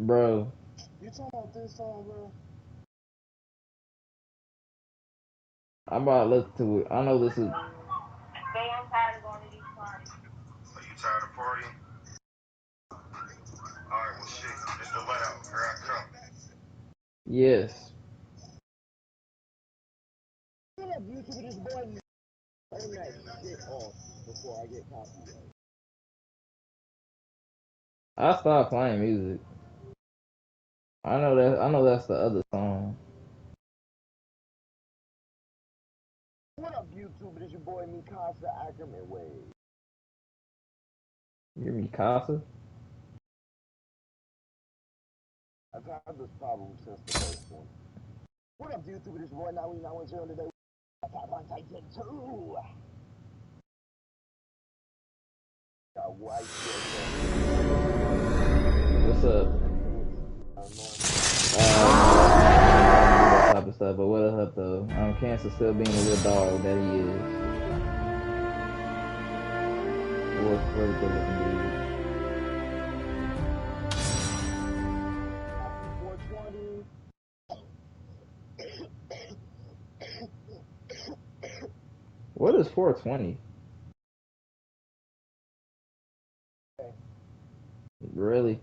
Bro, You talking about this song, bro? I'm about to listen to it. I know this is. I'm tired of going to these parties. Are you tired of partying? Alright, well shit, it's the layout. Here I come. Yes. What up, YouTube? This boy turn that shit off before I get copyrighted. I stopped playing music. I know that's the other song. What up, YouTube? This your boy Mikasa Ackerman Wave. You hear me, Casa? I've had this problem since the first one. What up, YouTube? This your boy Now We Now Zero today. Attack on Titan 2. Got white shit. What's up? That type of stuff, but what up though? Cancer still being a little dog that he is. What's very good looking dude. 420. What is 420? Really?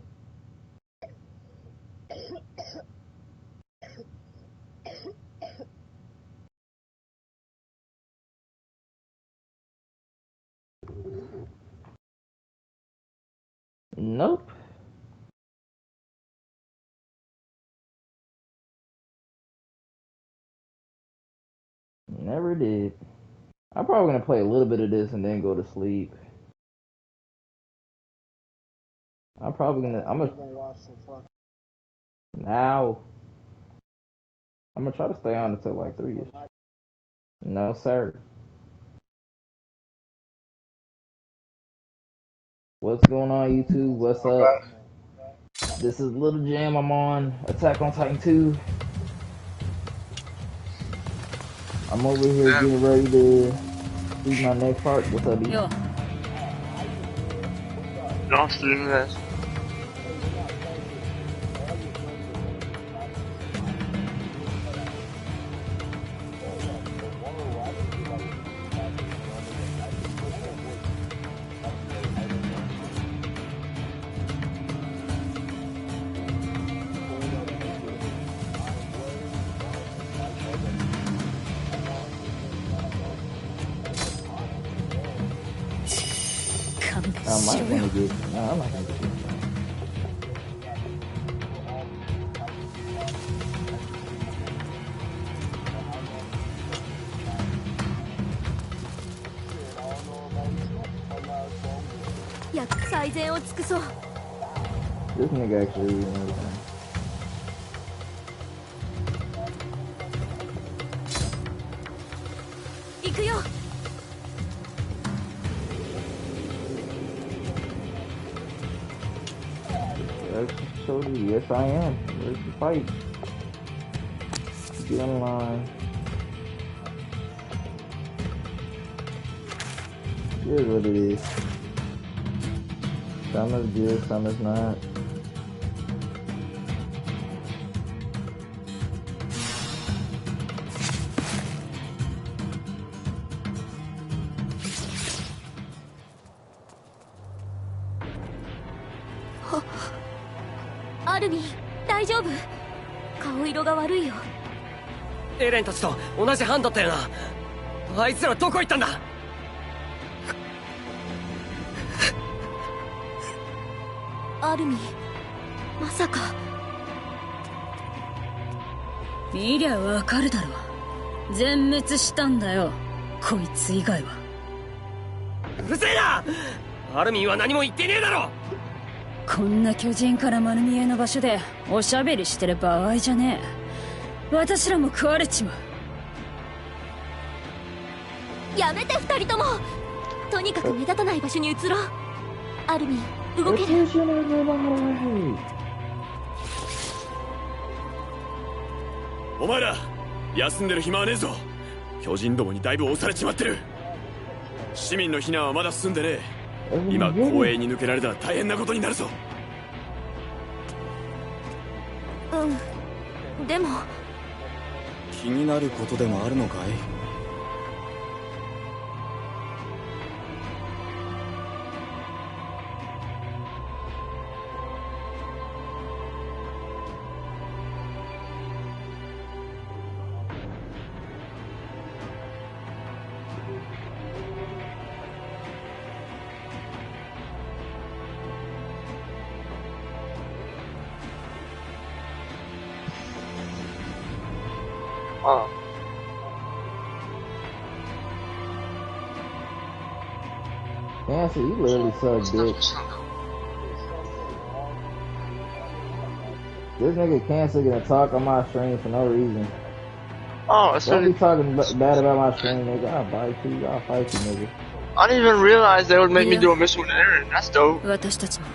Nope. Never did. I'm probably gonna play a little bit of this and then go to sleep. I'm gonna watch some fucking. now. I'm gonna try to stay on until like 3ish. No, sir. What's going on, YouTube? What's up? This is Little Jam. I'm on Attack on Titan 2. I'm over here getting ready to see my next part. What's up, B? Yo. No, streaming guys. I might want to get. No, I'm not gonna get this. This nigga actually reading everything. Yes, I am. Where's the fight? Get in line. Here's what it is. Some is good, some is not. Armin, 大丈夫？顔色が悪いよ。エレンたちと同じ班だったよな。あいつらどこ行ったんだ？アルミン、まさか。見りゃわかるだろ。全滅したんだよ、こいつ以外は。うるせえな！アルミンは何も言ってねえだろ！こんな巨人から丸見えの場所でおしゃべりしてる場合じゃねえ。私らも食われちまう。やめて二人とも。とにかく目立たない場所に移ろう。アルミン、動ける？お前ら休んでる暇はねえぞ。巨人どもにだいぶ押されちまってる。市民の避難はまだ進んでねえ。今公営に抜けられたら大変なことになるぞ。でも気になることでもあるのかい？Cancer, you literally suck dick. This nigga Cancer gonna talk on my stream for no reason. Oh, Don't be talking bad about my stream, nigga. I'll bite you. I'll fight you, nigga. I didn't even realize they would make me do a mission with Aaron. That's dope. 私たちも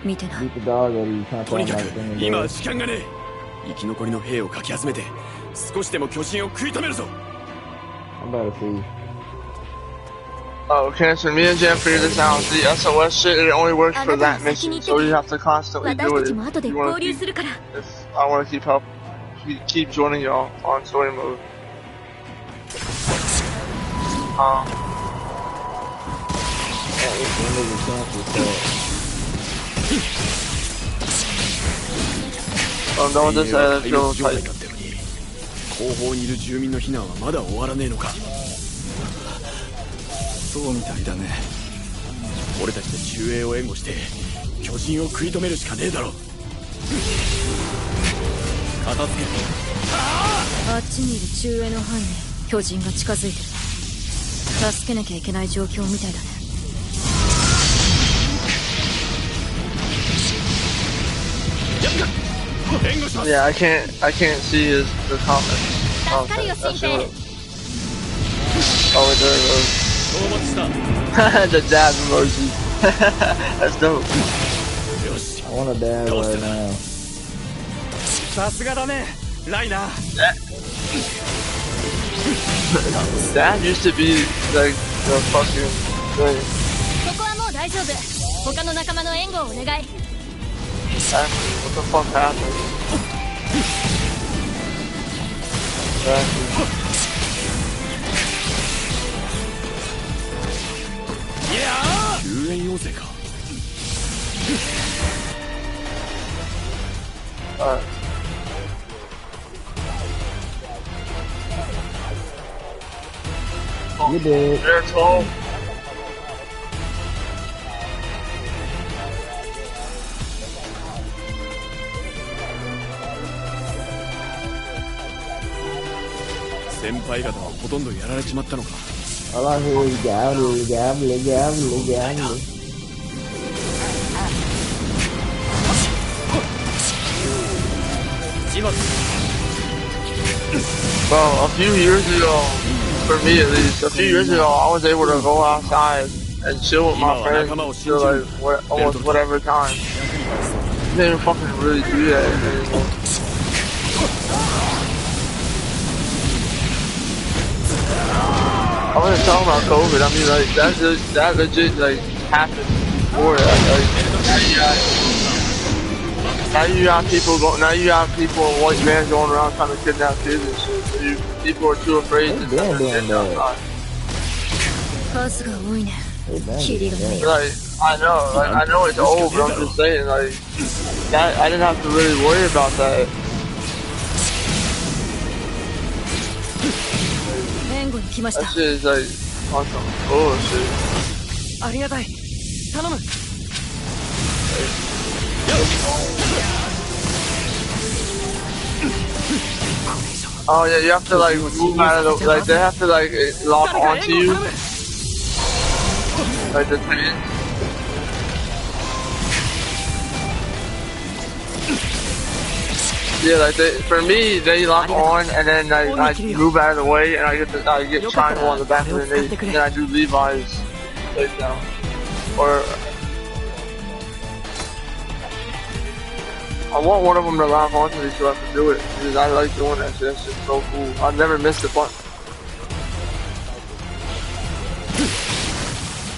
見てない。 Beat the dog out of you. Trying to とに talk か my く stream, 今は bro. 時間がねえ。生き残りの兵をかき集めて少しでも巨人を食い止めるぞ。 I'm about to see. Oh, Cancer, me and Jan figured this out. The SOS shit, it only works for that mission, so you have to constantly 私 do た it ちも後で if you want 合 to 流 keep, するから。 if I want to keep joining y'all on story mode. This nigga Cancer suck. I'm done with this, let's 壊 go 滅状態 fight. だったのに後方にいる住民の避難はまだ終わらねえのか。そうみたいだね。俺たちで中衛を援護して巨人を食い止めるしかねえだろ。片付け。あっちにいる中衛の範囲に巨人が近づいてる。助けなきゃいけない状況みたいだね。 Yeah, I can't see the comments. 助かるよ、新兵。 Oh, wait, there it goes. お待ちした。 The dab emoji. That's dope. よし。 I want to dab right now. さすがだね、ライナー。 Dad used to be like the fucking thing. ここはもう大丈夫。他の仲間の援護をお願い。 What the fuck happened? Yeah! 救援要請か。You did. They're tall. Senpai 方はほとんどやられちまったのか。 All I hear is gambling, gambling, gambling, gambling. Well, a few years ago, for me at least, a few years ago, I was able to go outside and chill with my friends till like almost whatever time. I didn't even fucking really do that anymore. I wasn't talking about COVID. I mean, like that legit like happened before that. Like, now you got people, white men going around trying to kidnap kids and shit. So people are too afraid to send their kids outside. 数が多いね。 They キリがない。 Like I know it's old, but I'm just saying like that. I didn't have to really worry about that. 援護に来ました。 That shit is like on some bullshit. ありがたい。頼む。 Oh yeah, you have to like move out of the, like they have to like lock onto you. Like the tank. Yeah, like for me, they lock on and then I move out of the way and I get triangle on the back of the knee and then I do Levi's face down. Or I want one of them to lock onto me so I can do it because I like doing that shit. That shit's so cool. I've never missed a button.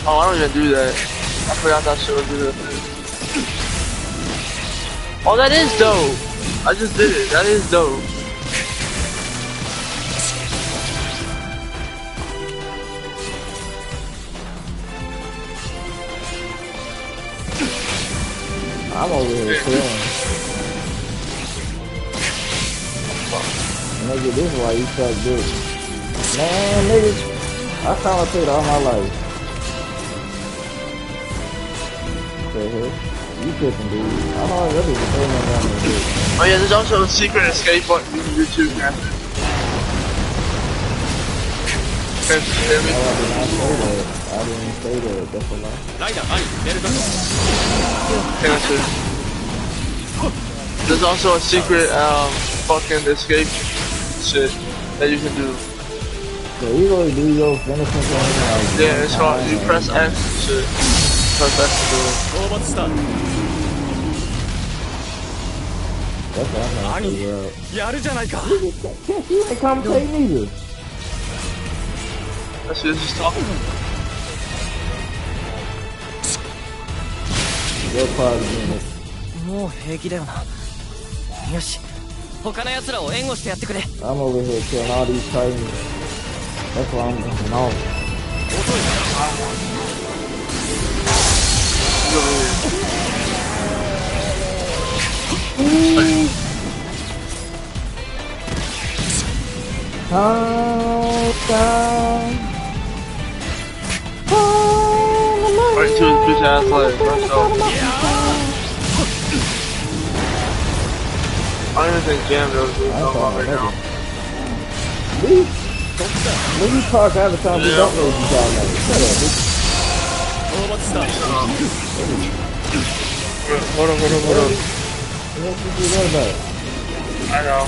Oh, I don't even do that. I forgot that shit was do that. Oh, that is dope. I just did it. That is dope. I'm over here chilling. Nigga, this is why you suck dick. Man, nigga, I commentate all my life. Stay here. You kissing, dude. I don't know if you're saying that. Oh yeah, there's also a secret escape button you can do too, Captain. I didn't say that. That's a lie. There's also a secret fucking escape shit that you can do. So you really do your finishing thing? Yeah, it's called, you press X and shit. Press X to do it. That's what I'm trying to figure out. You ain't commentating either. That's what just talking. Your part of it. もう平気だよな。よし、他の奴らを援護してやってくれ。I'm over here killing all these titans. That's why I'm jumping off. Oh, God. Right to his bitch ass leg. Let's go. I don't even think Jam knows what's going on right now. When you talk out of time, you don't know what you're talking about. Shut up, bitch. Hold on. What you about? I know.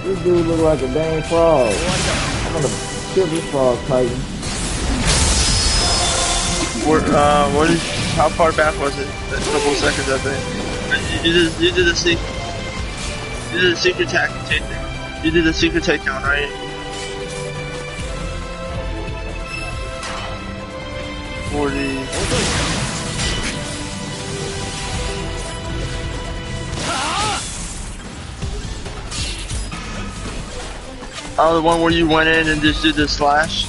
This dude look like a dang frog. I'm gonna kill this frog, Titan. How far back was it? A couple of seconds, I think. You did a secret takedown. You did a secret takedown, right? Oh, the one where you went in and just did the slash?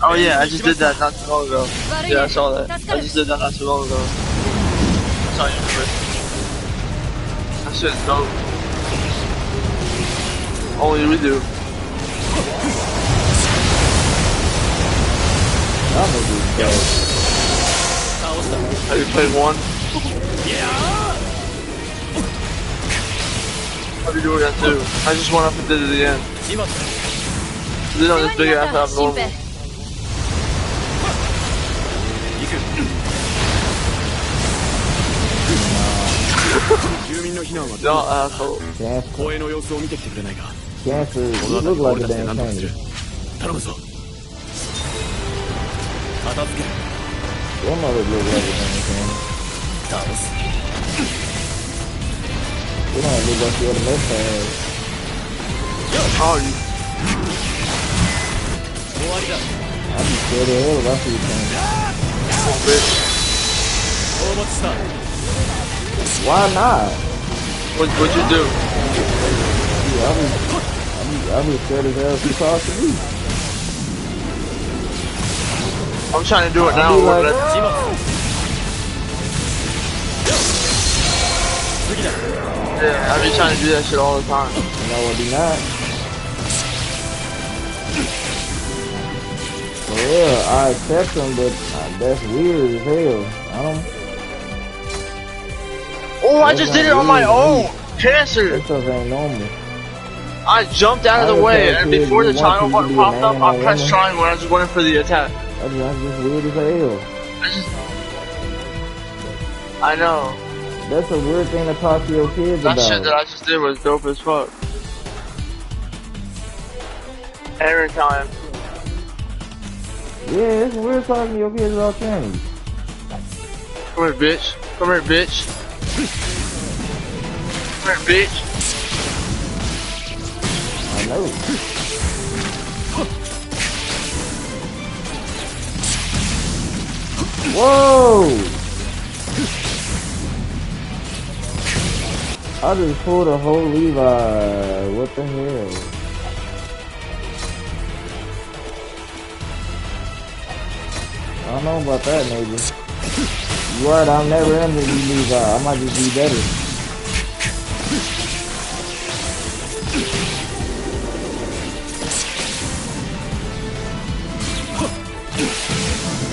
Oh yeah, I just did that not too long ago. Yeah, I saw that. I just did that not too long ago. That's how you remember it. That shit's dope. Only we do. Have you played one? How do you do that too? I just went up and did it again. Did on this big ass abnormal. Don't asshole. Cancer, you look like a damn cancer. Your mother look like a damn cancer. You don't look like you're the most bad. Oh, you. I'd be scared of hell if I see you cancer. Why not? What'd you do? Yeah, I'll be scared as hell if you talk to me. I'm trying to do it now. Like, yeah, I be trying to do that shit all the time. No, I do not. For real, I accept them, but that's weird as hell. I don't. Oh, I just did it on my own. Cancer. That stuff ain't normal. I jumped out of the way, and before the triangle button popped up, I pressed triangle and I just went in for the attack. That's just weird as hell. I know. That's a weird thing to talk to your kids about. That shit that I just did was dope as fuck. Every time. Yeah, it's weird talking to your kids about things. Come here, bitch. Come here, bitch. Come here, bitch. I know. Whoa! I just pulled a whole Levi. What the hell? I don't know about that, maybe. You right, I'll never end with you, Levi. I might just be better.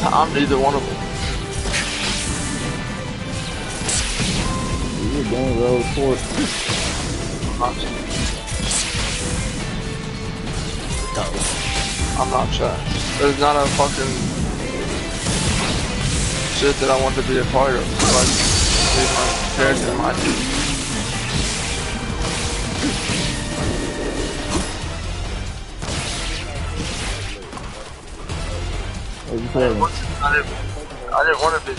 I'm neither one of them. You're game road force. I'm not sure. There's not a fucking shit that I want to be a part of. So I leave my character in my team. I didn't want to be.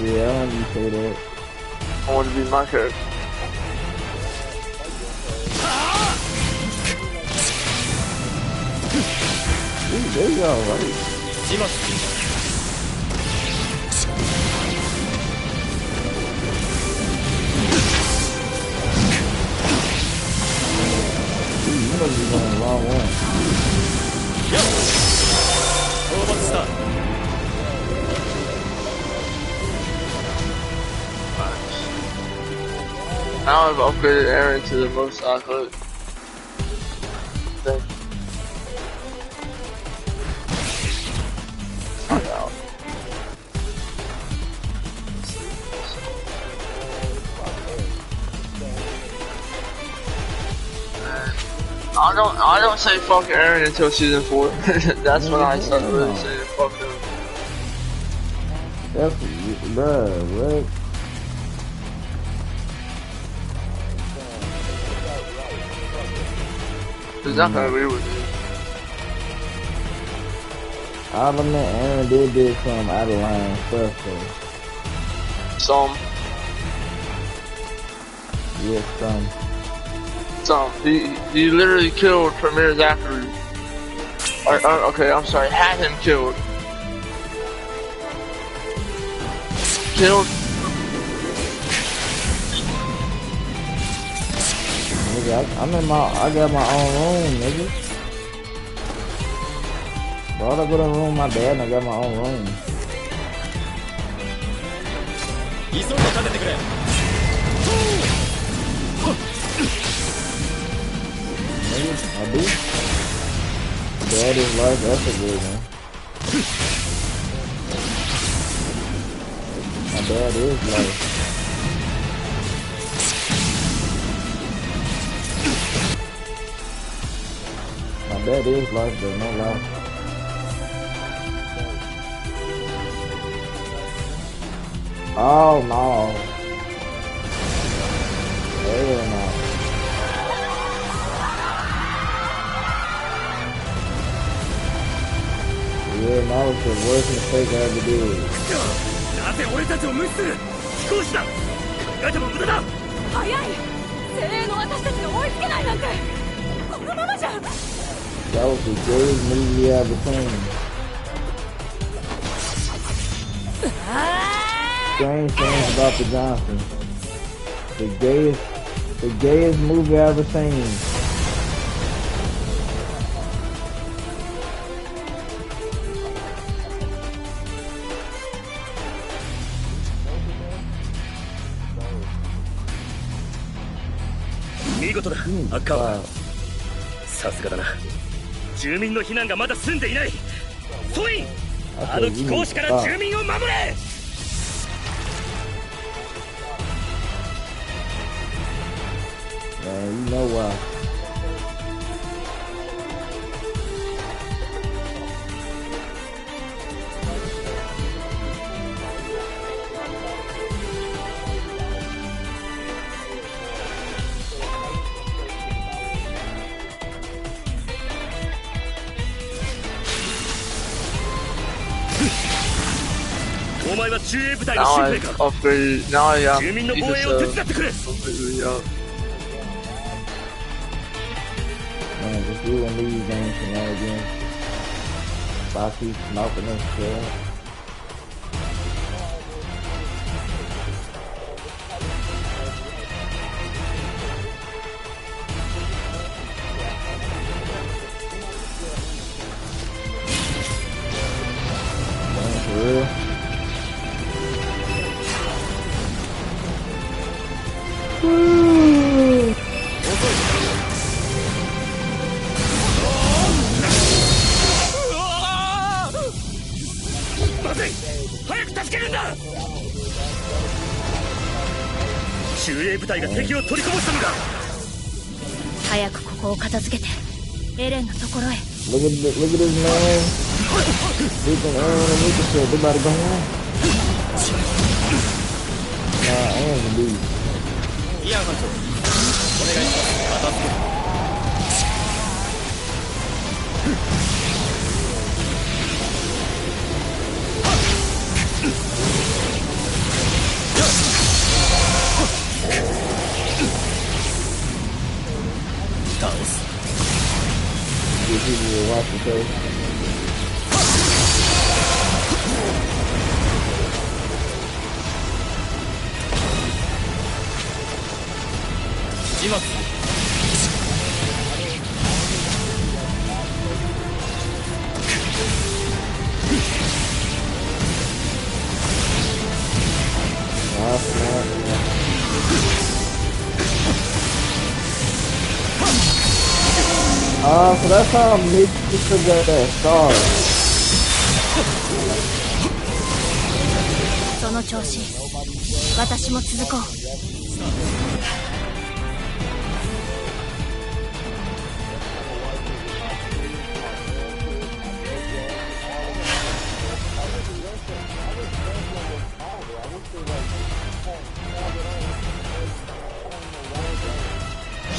Yeah, I want you to say that. I want to be my character. There you go, right? You must be going the wrong way. Now I've upgraded Aaron to the most I could. I don't say fuck Aaron until season 4. That's when I start really saying fuck him. That's bruh, what? He's not gonna agree with me. I'll admit Aaron did some out of line stuff though. Some. Yes, some. He literally killed Premier Zachary. Okay, I'm sorry, had him killed. Killed. Nigga, I got my own room, nigga. Why would I go to the room my dad and I got my own room? I do. Dad is life, that's a good one. My dad is life. My dad is life, but no life. Oh no. Hell no. Yeah, that was the worst mistake I ever did. That was the greatest movie I ever seen. Strange things about the Johnsons. The gayest movie I ever seen. Wow. さすがだな。住民の避難がまだ済んでいない。総員、あの貴公子から住民を守れ。Man, you know why. Now I've upgraded. Now I have completely Man, just doing these games shenanigans. Bossy smoking and shit. く助けるんだ。中衛部隊が敵を取り込ましたのか。早くここを片付けてエレンのところへ。 Look at this man. Freaking Aaron and Mika shit. They about to go home. Nah, Aaron's a dude. イアン班長、お願いします。片付け。倒す。Give people a watch the tape. 始末。So that's how Mika got that star. その調子、私も続こう。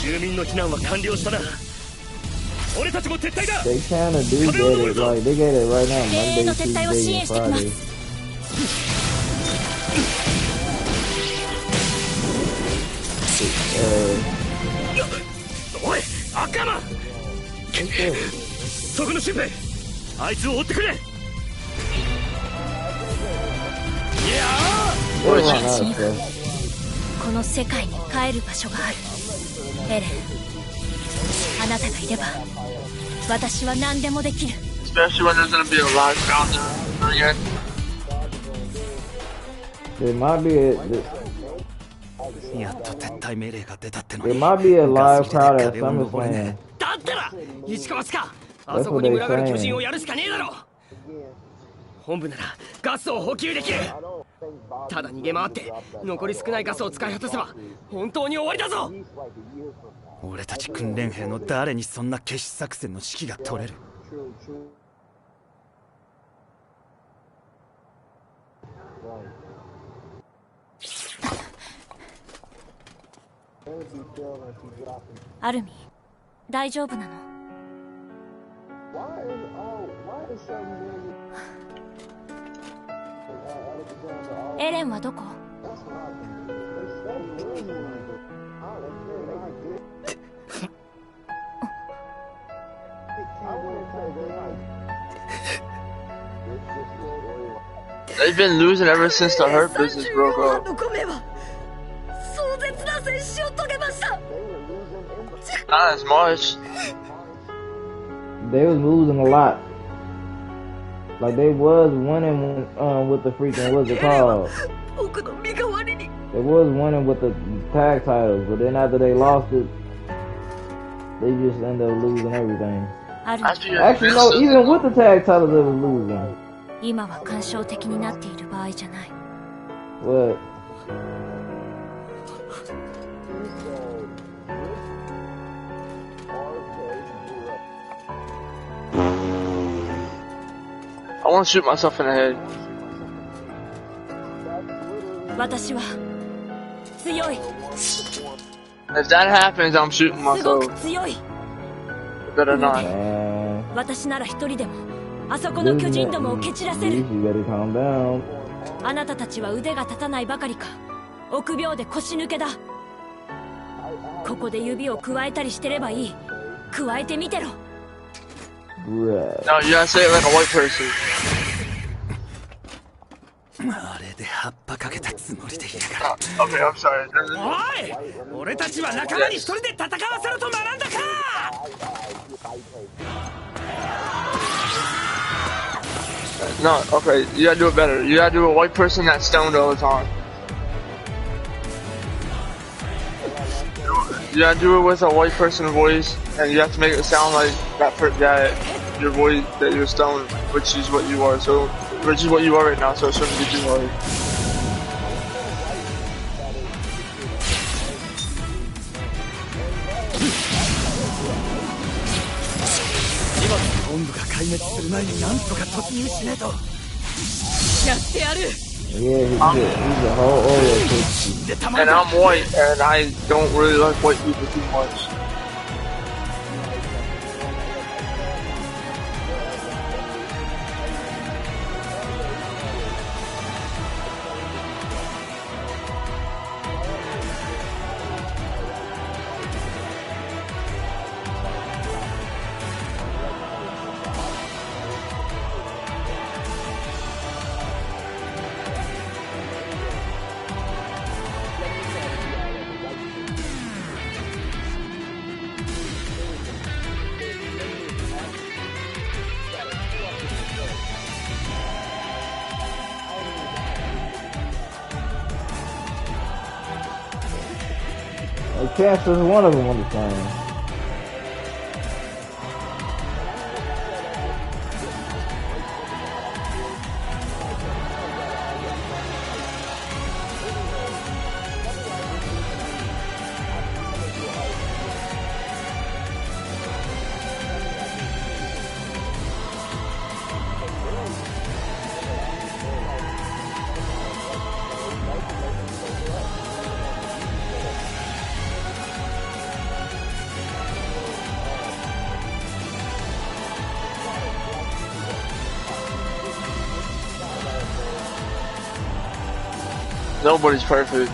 住民の避難は完了したな。俺たちも撤退だ。 They kinda do get it, like they get it right now. 前衛の撤退を支援してきます。 おい、赤間。そこのシュンペイ、あいつを追ってくれ。いやー、この世界に帰る場所がある。エレン、あなたがいれば私は何でもできる。 Especially when there's gonna be a live crowd there again. There might be a live crowd at SummerSlam. だったら一か八か、あそこに群がる巨人をやるしかねえだろ。本部ならガスを補給できる。ただ逃げ回って残り少ないガスを使い果たせば本当に終わりだぞ。俺たち訓練兵の誰にそんな決死作戦の指揮が取れる。アルミ、大丈夫なの？エレンはどこ？They've been losing ever since the Hurt business broke up. Not as much. They was losing a lot. Like they was winning with the freaking, what's it called? They was winning with the tag titles, but then after they lost it, they just ended up losing everything. Actually, no, even with the tag titles, they was losing. 今は感傷的になっている場合じゃない。 What? I want to shoot myself in the head. 私は強い。 If that happens, I'm shooting すご myself. く強い。 Better not. 私なら一人でもあそこの巨人どもを蹴散らせる。 You better calm down. あなたたちは腕が立たないばかりか臆病で腰抜けだ。ここで指をくわえたりしてればいい。くわえてみてろ。 No, you gotta say it like a white person. あれで葉っぱかけたつもりでいやがる。 Okay, I'm sorry. おい、俺たちは仲間に一人で戦わせろと学んだか。 No, okay, you gotta do it better. You gotta do a white person that's stoned all the time. You gotta do it with a white person voice, and you have to make it sound like that your voice, that you're stoned, which is what you are. So which is what you are right now, so it shouldn't be too hard. Yeah, he's a whole Oreo cookie. And I'm white, and I don't really like white people too much. Chances one of them on the same. Nobody's perfect.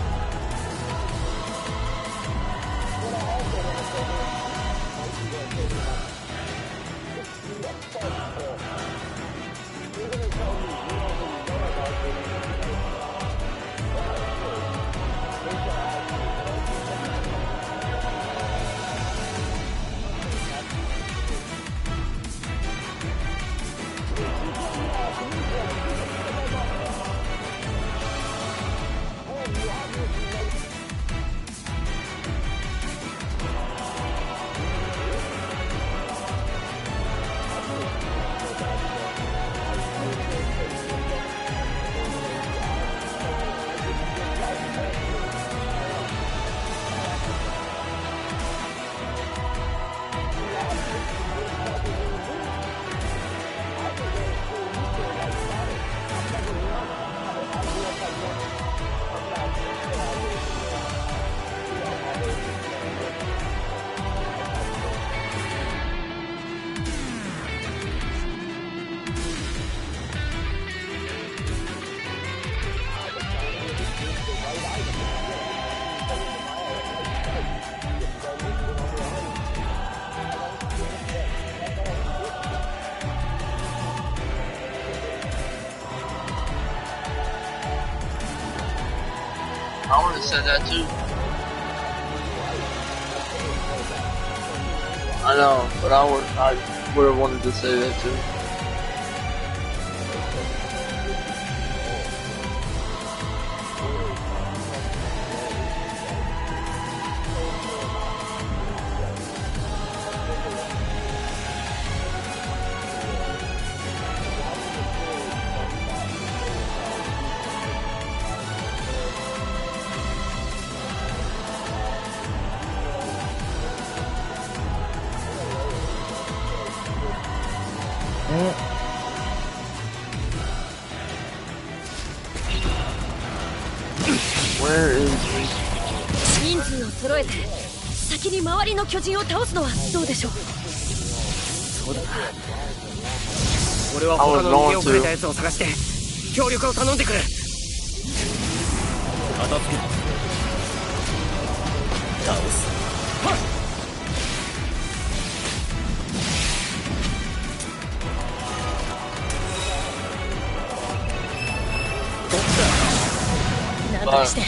I would have said that too. I know, but I would have wanted to say that too. Where is he? 人数を揃えて先に周りの巨人を倒すのはどうでしょう。そうだな。俺は他の逃げ遅れたやつを探して協力を頼んでくる。片付ける。倒す。はっ。なんとかして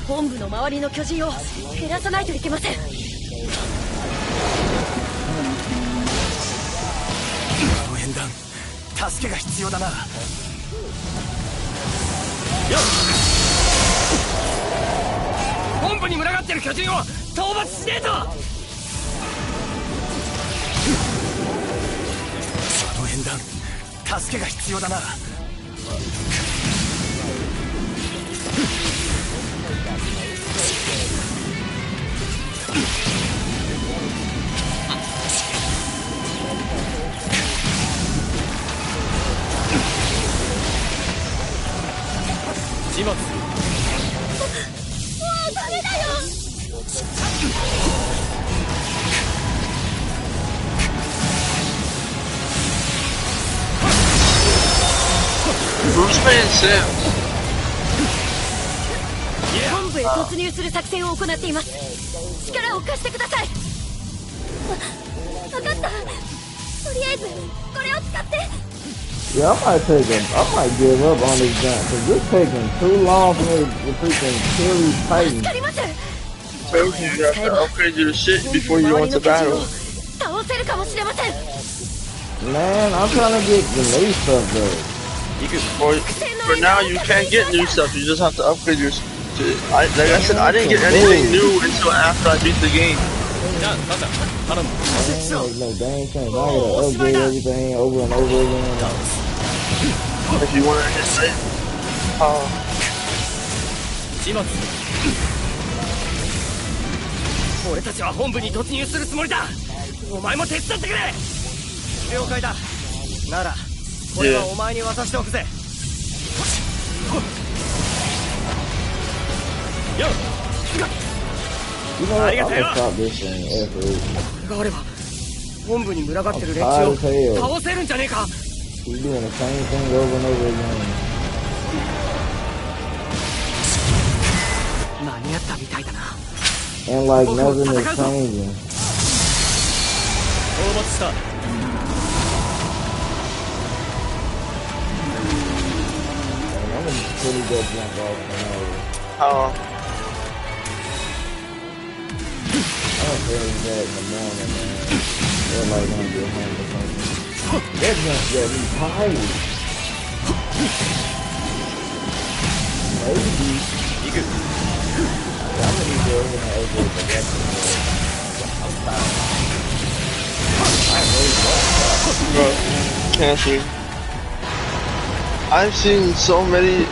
本部の周りの巨人を減らさないといけません。縁談助けが必要だな。よっ。本部に群がってる巨人を討伐しねえと。その縁談助けが必要だな。始末。もうダメだよ。本部へ突入する作戦を行っています。力を貸してください。分かった。とりあえずこれを使って。Yeah, I might give up on this jump because this taking too long for me to freaking kill these titans. You have to upgrade your shit before you go into battle. Man, I'm trying to get the new stuff though. For now, you can't get new stuff. You just have to upgrade your shit. Like I said, I didn't get anything new until after I beat the game. No dang sense. I gotta upgrade everything over and over again. If you want to hit it, 俺たちは本部に突入するつもりだ。お前も手伝ってくれ。了解だ。ならこれはお前に渡しておくぜ。よっ。ありがとうよ。これがあれば本部に群がってる連中を倒せるんじゃねえか。He's doing the same thing over and over again. 間に合ったみたいだな。And like nothing is changing. 討伐した。I'm gonna pretty good jump off from over. I don't feel that in the morning, man. They're like gonna get home or something. That jump got me tired. Maybe. I'm gonna go ahead and upgrade the weapon. bro, can't see. I've seen so many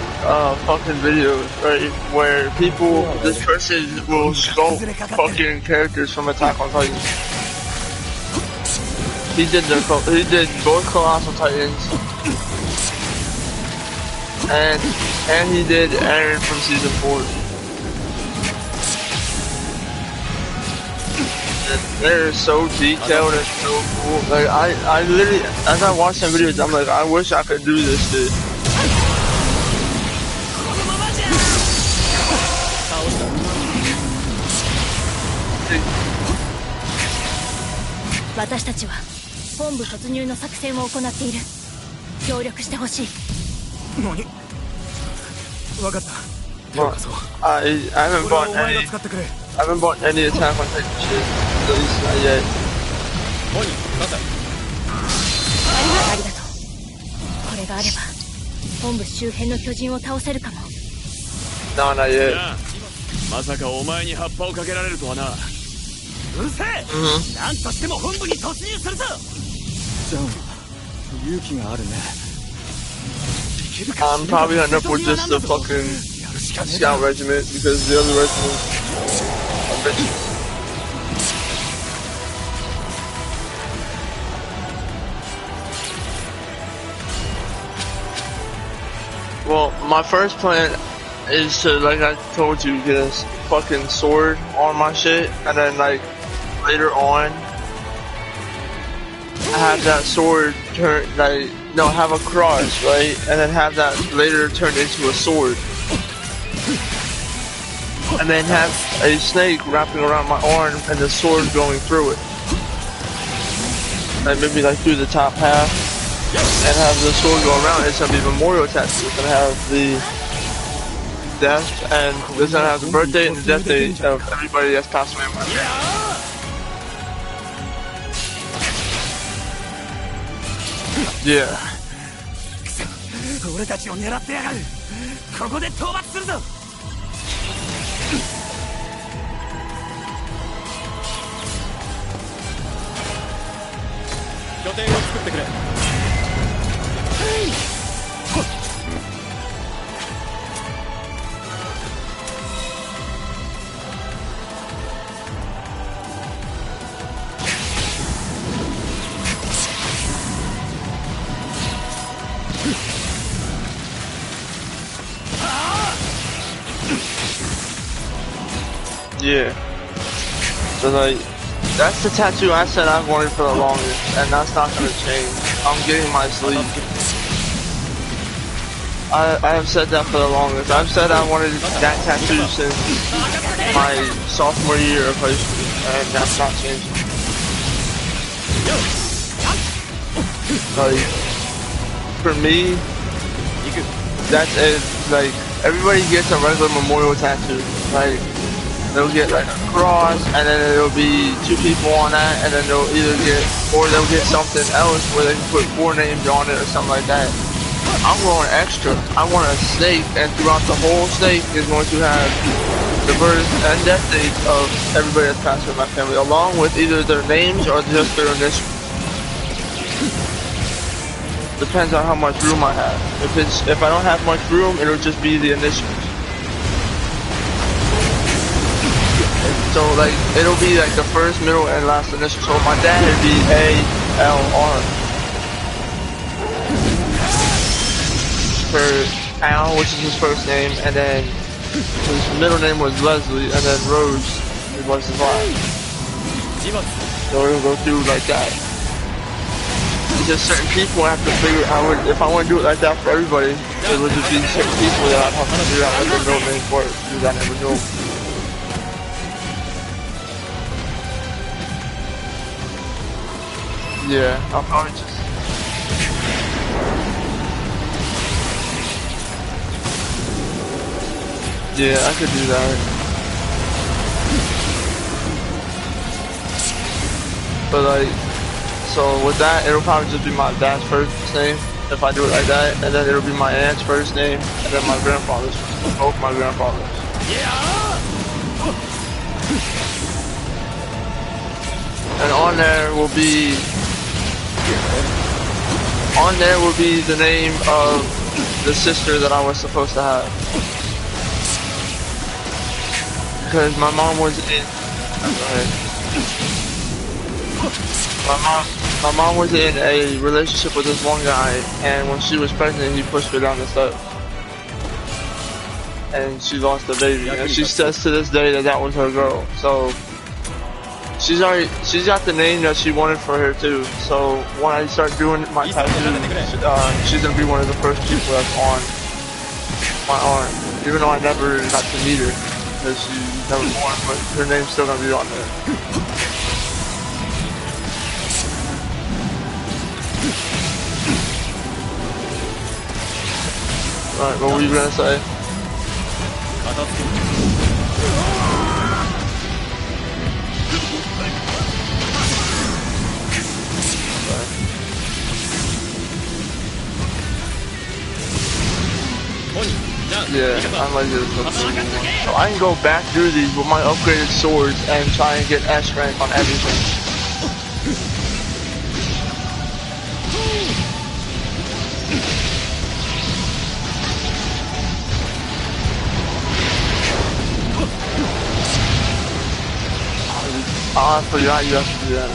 fucking videos, right, where people, this person will sculpt fucking characters from Attack on Titan. He did both Colossal Titans, and he did Eren from season 4. They're so detailed and so cool. Like I literally, as I watch them videos, I'm like, I wish I could do this shit. 私たちは本部突入の作戦を行っている。協力してほしい。何？分かった。 I haven't bought any Attack on Titan shit, at least not yet. ありがとう。これがあれば本部周辺の巨人を倒せるかも。 No, not yet. まさかお前に葉っぱをかけられるとはな。うるせえ。なんとしても本部に突入するぞ。じゃあ勇気があるね。 I'm probably gonna end up with just the fucking scout regiment because the other regiments are bitches. Well, my first plan is to, like I told you, get a fucking sword on my shit, and then like later on, have that sword turn have a cross, right, and then have that later turned into a sword, and then have a snake wrapping around my arm and the sword going through it, and maybe like through the top half, and have the sword go around. It's gonna be memorial tattoo. It's gonna have the death, and it's gonna have the birthday and the death date of everybody that's passed away in my family. Yeah. 俺たちを狙ってやがる。ここで討伐するぞ。拠点を作ってくれ。Yeah. So like, that's the tattoo I said I've wanted for the longest, and that's not gonna change. I'm getting my sleeve. I have said that for the longest. I've said I wanted that tattoo since my sophomore year of high school, and that's not changing. Like, for me, that's it. Like, everybody gets a regular memorial tattoo. Like, they'll get like a cross, and then it'll be 2 people on that, and then they'll either get, or they'll get something else where they can put 4 names on it or something like that. I'm going extra. I want a snake, and throughout the whole snake is going to have the birth and death dates of everybody that's passed through my family, along with either their names or just their initials. Depends on how much room I have. If I don't have much room, it'll just be the initials. So like, it'll be like the first, middle, and last initial. So my dad would be A-L-R. For Al, which is his first name, and then his middle name was Leslie, and then Rose was his last. So it'll go through like that. It's just certain people I have to figure out. If I want to do it like that for everybody, it would just be certain people that I'd have to figure out what their middle name for, because I never knew. Yeah, I'll probably just... Yeah, I could do that. But like, so with that, it'll probably just be my dad's first name, if I do it like that, and then it'll be my aunt's first name, and then my grandfather's, both my grandfathers. And on there will be the name of the sister that I was supposed to have. Because my mom was in, my mom was in a relationship with this one guy, and when she was pregnant, he pushed her down the steps, and she lost the baby. And she says to this day that that was her girl. So she's got the name that she wanted for her too. So when I start doing my tattoo, she's gonna be one of the first people that's on my arm, even though I never got to meet her. Because she never born, but her name's still gonna be on there. Alright, what were you gonna say? Yeah, I like this. So I can go back through these with my upgraded swords and try and get S rank on everything. Oh, I forgot you have to do that.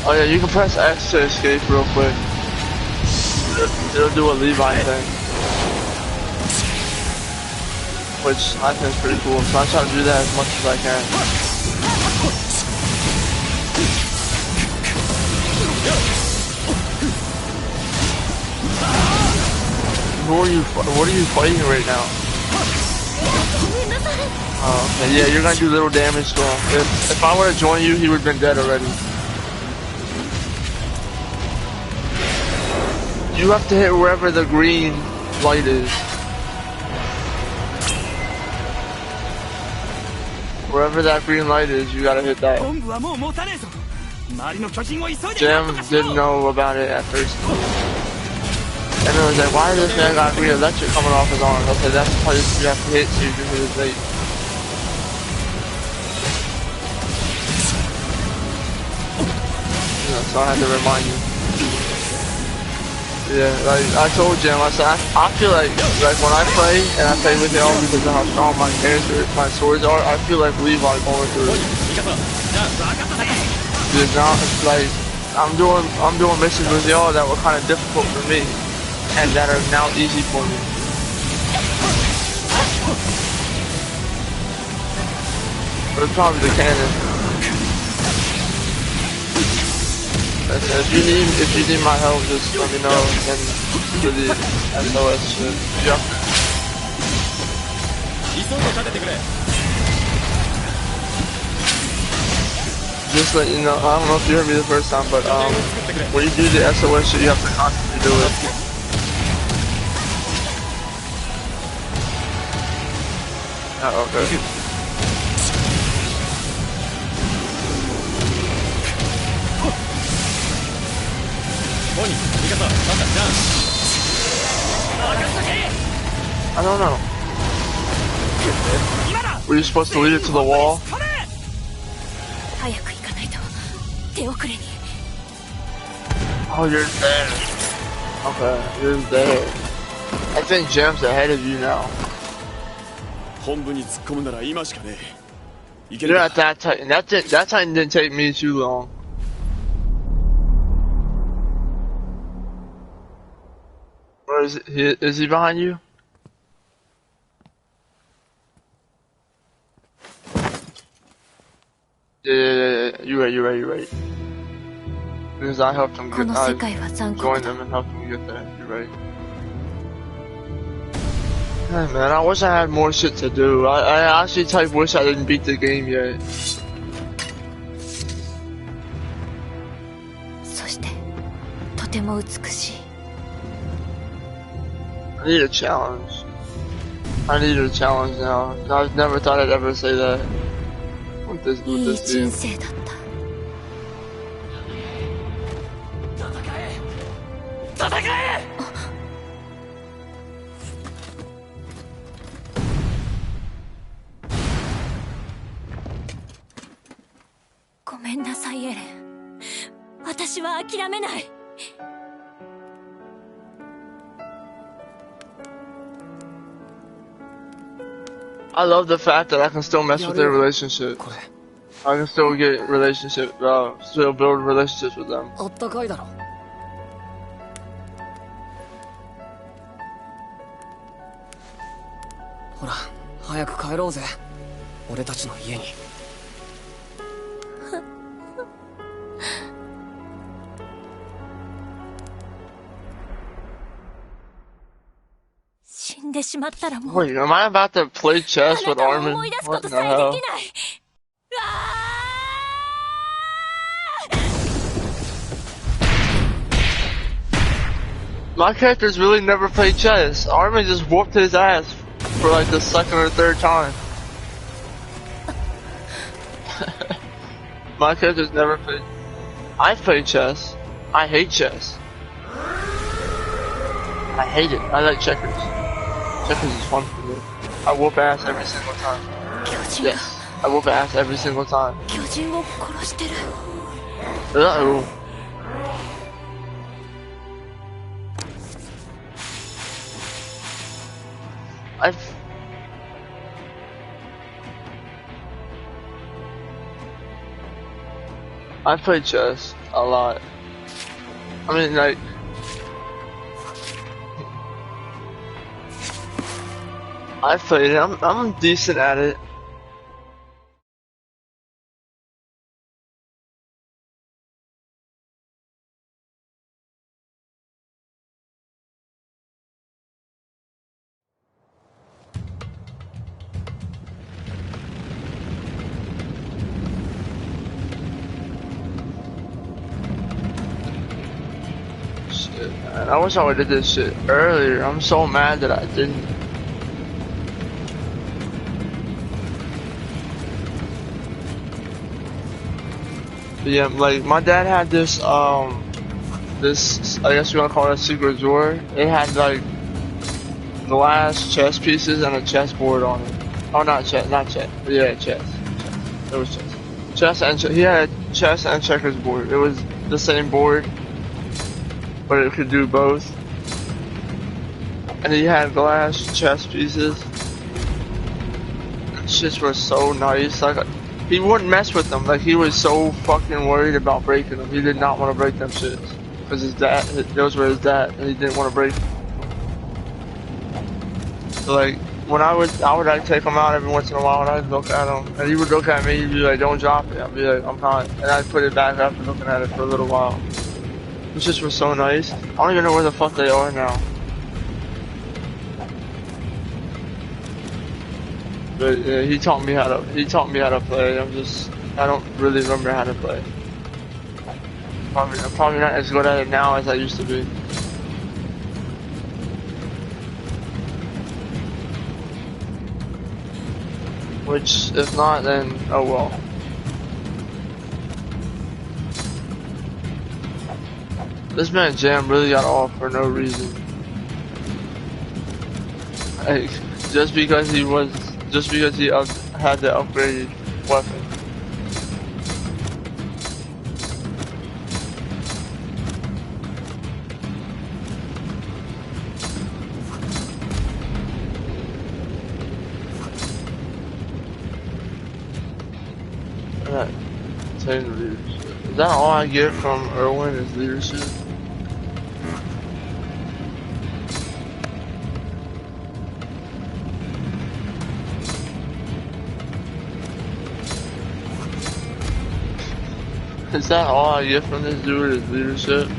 Oh yeah, you can press X to escape real quick. It'll do a Levi thing. Which I think is pretty cool, so I try to do that as much as I can. What are you fighting right now? Oh, okay, yeah, you're gonna do little damage to him. If I were to join you, he would have been dead already. You have to hit wherever the green light is. Wherever that green light is, you gotta hit that. Jam didn't know about it at first. And it was like, why does this man got green electric coming off his arm? I said, that's the place you have to hit so you can hit his light. Yeah, so I had to remind you. Yeah, like I told Jim, I said I feel like when I play and I play with y'all because of how strong my character, my swords are, I feel like Levi going through it. It's not like I'm doing missions with y'all that were kind of difficult for me, and that are now easy for me. But it's probably the canon. If you need my help, just let me know. And for the SOS shit, yep. Just let you know. I don't know if you heard me the first time, but when you do the SOS shit, you have to constantly do it. Oh, okay. I don't know. Were you supposed to lead it to the wall? Oh, you're there. Okay, you're there. I think Jam's ahead of you now. You're at that time. That time didn't take me too long. Where is he? Is he behind you? Yeah. You're right. Because I helped him get. I joined him and helped him get there. You're right. Hey man, I wish I had more shit to do. I actually wish I didn't beat the game yet. I need a challenge. I need a challenge now. I never thought I'd ever say that. With this game. I love the fact that I can still mess with their relationship. I can still get still build relationships with them. Wait, am I about to play chess with Armin? What the hell? My character's really never played chess. Armin just whooped his ass for like the second or third time. My character's never played. I've played chess. I hate chess. I hate it. I like checkers. Checkers is fun for me. I whoop ass every single time. Yes, I whoop ass every single time. Uh-oh. I've played chess a lot. I mean, like, I've played it. I'm decent at it. Shit, man. I wish I would've did this shit earlier. I'm so mad that I didn't. But yeah, like, my dad had this, this, I guess you wanna call it a secret drawer. It had, like, glass chess pieces and a chessboard on it. Oh, not chess. Yeah, chess. It was chess. He had a chess and checkers board. It was the same board, but it could do both. And he had glass chess pieces. Shits were so nice. Like, He wouldn't mess with them. Like, he was so fucking worried about breaking them. He did not want to break them shits. Because his dad, those were his dad, and he didn't want to break them. So, like, when I would like take him out every once in a while, and I'd look at him, and he would look at me, he'd be like, don't drop it. I'd be like, I'm not. And I'd put it back after looking at it for a little while. Which just was so nice. I don't even know where the fuck they are now. But yeah, he taught me how to play. I don't really remember how to play. I'm probably not as good at it now as I used to be. Which, if not, then oh well. This man Jam really got off for no reason. Like, just because he had the upgraded weapon. Is that all I get from Irwin is leadership? Is that all I get from this dude is leadership?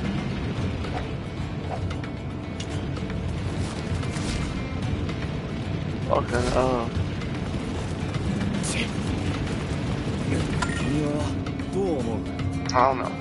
Fucking I don't know.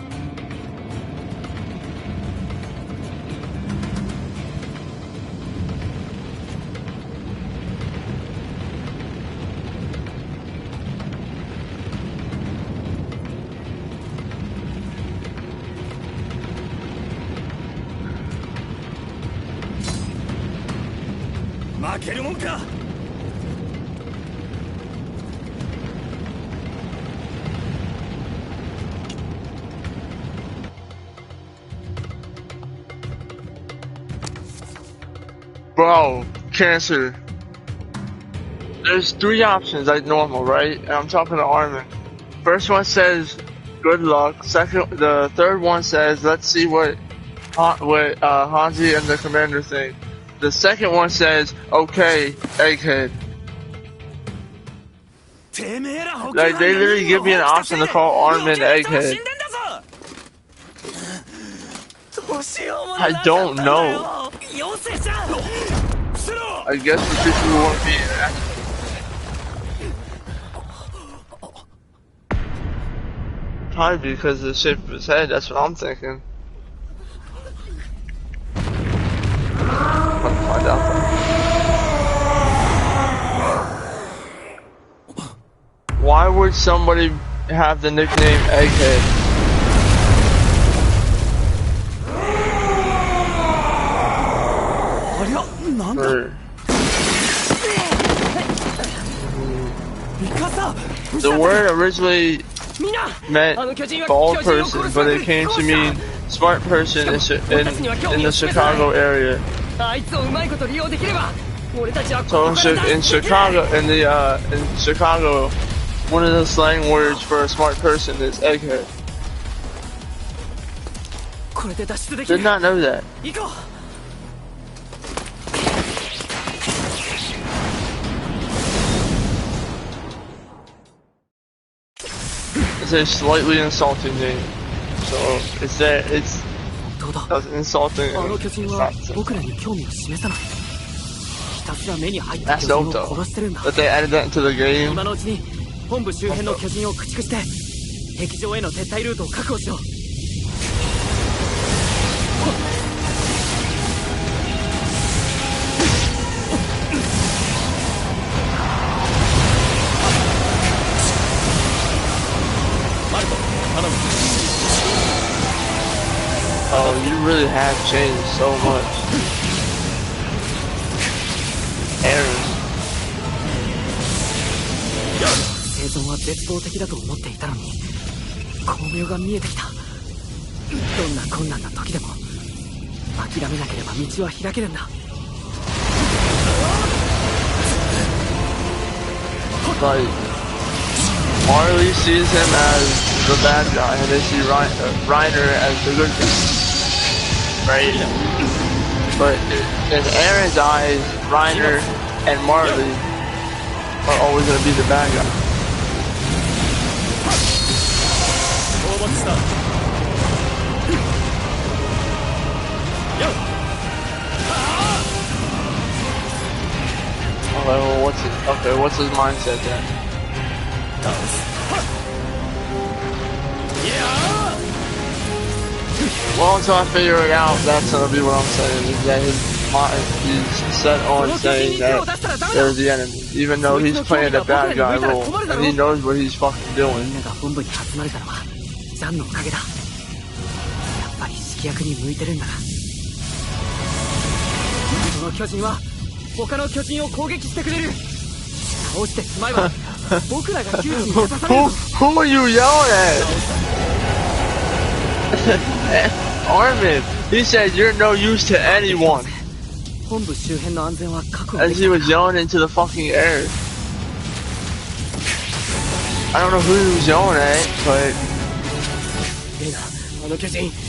Bro, Cancer. There's 3 options like normal, right? And I'm talking to Armin. First one says, good luck. The third one says, let's see what Hanji and the commander think. The second one says, okay, egghead. Like, they literally give me an option to call Armin egghead. I don't know. I guess the people want to be active. Probably because of the shape of his head, that's what I'm thinking. I'm gonna find out. Why would somebody have the nickname Egghead? The word originally meant bald person, but it came to mean smart person in the Chicago area. So in Chicago, one of the slang words for a smart person is egghead. Did not know that. It's a slightly insulting name. So it's insulting. That's dope though. But they added that into the game. Oh, you really have changed so much. Aaron. 生存は絶望的だと思っていたのに光明が見えてきた。どんな困難な時でも諦めなければ道は開けるんだ。Like, Marley sees him as the bad guy, and they see Reiner as the good guy. Right? But in Aaron's eyes, Reiner and Marley are always going to be the bad guy. Okay, well, what's his mindset then? Well, until I figure it out, that's gonna be what I'm saying. Is that his mind, he's set on saying that they're the enemy, even though he's playing the bad guy role, and he knows what he's fucking doing. Who are you yelling at? Armin, he said you're no use to anyone. As he was yelling into the fucking air. I don't know who he was yelling at, but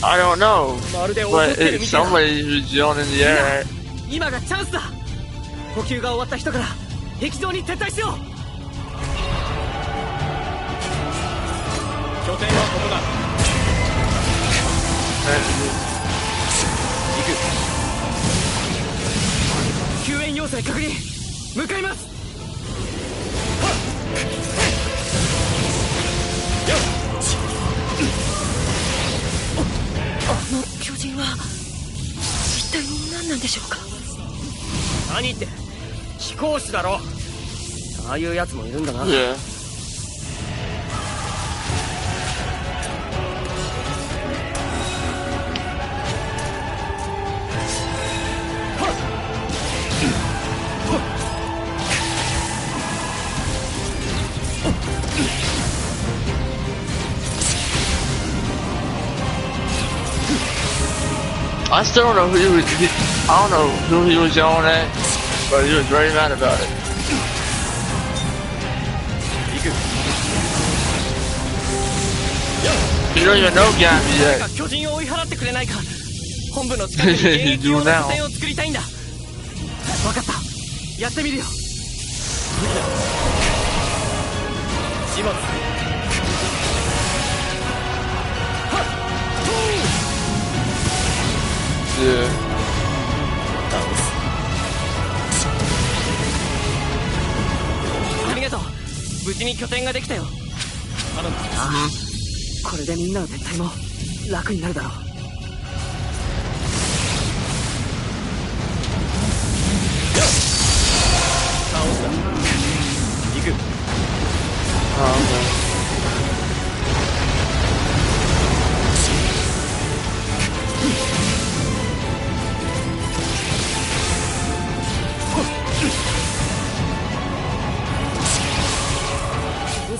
I don't know. But it's somebody who's yelling in the air. 今がチャンスだ。補給が終わった人から壁上に撤退しよう。拠点はここだ。行く。救援要請確認。向かいます。あの巨人は一体何なんでしょうか。何って飛行士だろ。ああいうやつもいるんだな。Yeah. I still don't know who I don't know who he was yelling at, but he was very mad about it. You don't even know Gabby yet. You do now. Yeah. Okay.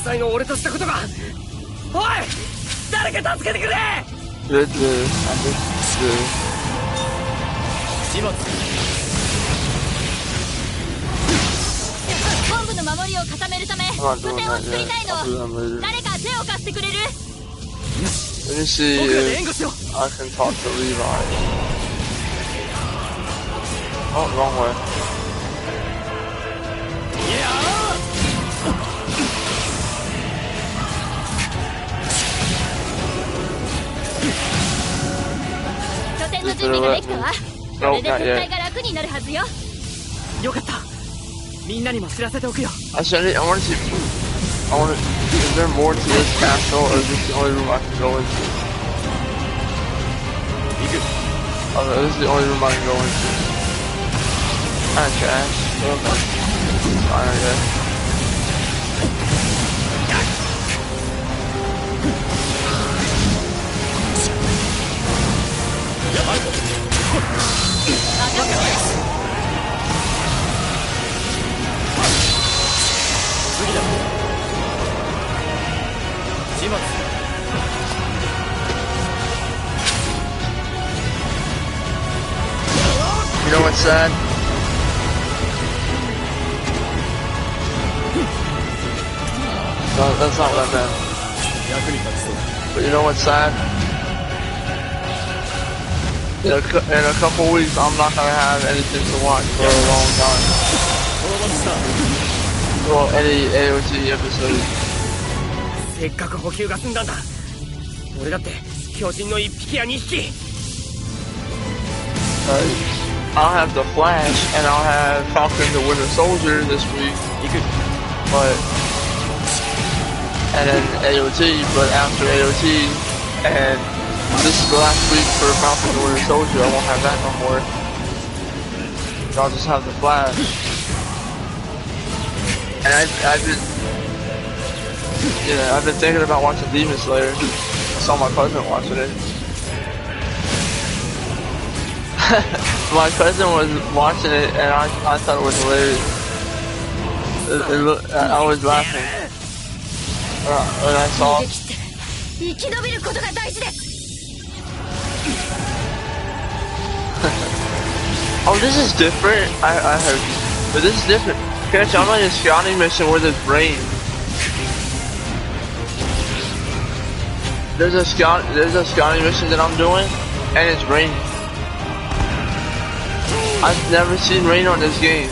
才の俺としたことが。おい、誰か助けてくれ。Good. 本部の守りを固めるため拠点を作りたいの。誰か手を貸してくれる。 Let me see if I can talk to Levi. Oh, wrong way. No, not yet. Actually, I want to see. Is there more to this castle, or is this the only room I can go into? Okay, this is the only room I can go into. Kinda trash. Okay. Fine, I guess. You know what's sad? No, that's not what I meant. But you know what's sad? In a couple weeks, I'm not gonna have anything to watch for a long time. Well, any AOT episode. せっかく補給が済んだんだ。俺だって巨人の1匹や2匹。I'll have the Flash and I'll have Falcon the Winter Soldier this week. But and then AOT, but after AOT and this is the last week for Falcon the Winter Soldier, I won't have that no more. I'll just have the Flash. And I've been thinking about watching Demon Slayer. I saw my cousin watching it. My cousin was watching it and I thought it was hilarious. I was laughing when I saw it. Oh, this is different. I heard, but this is different. Catch, I'm on a scouting mission where there's rain. There's a scouting mission that I'm doing, and it's raining. I've never seen rain on this game.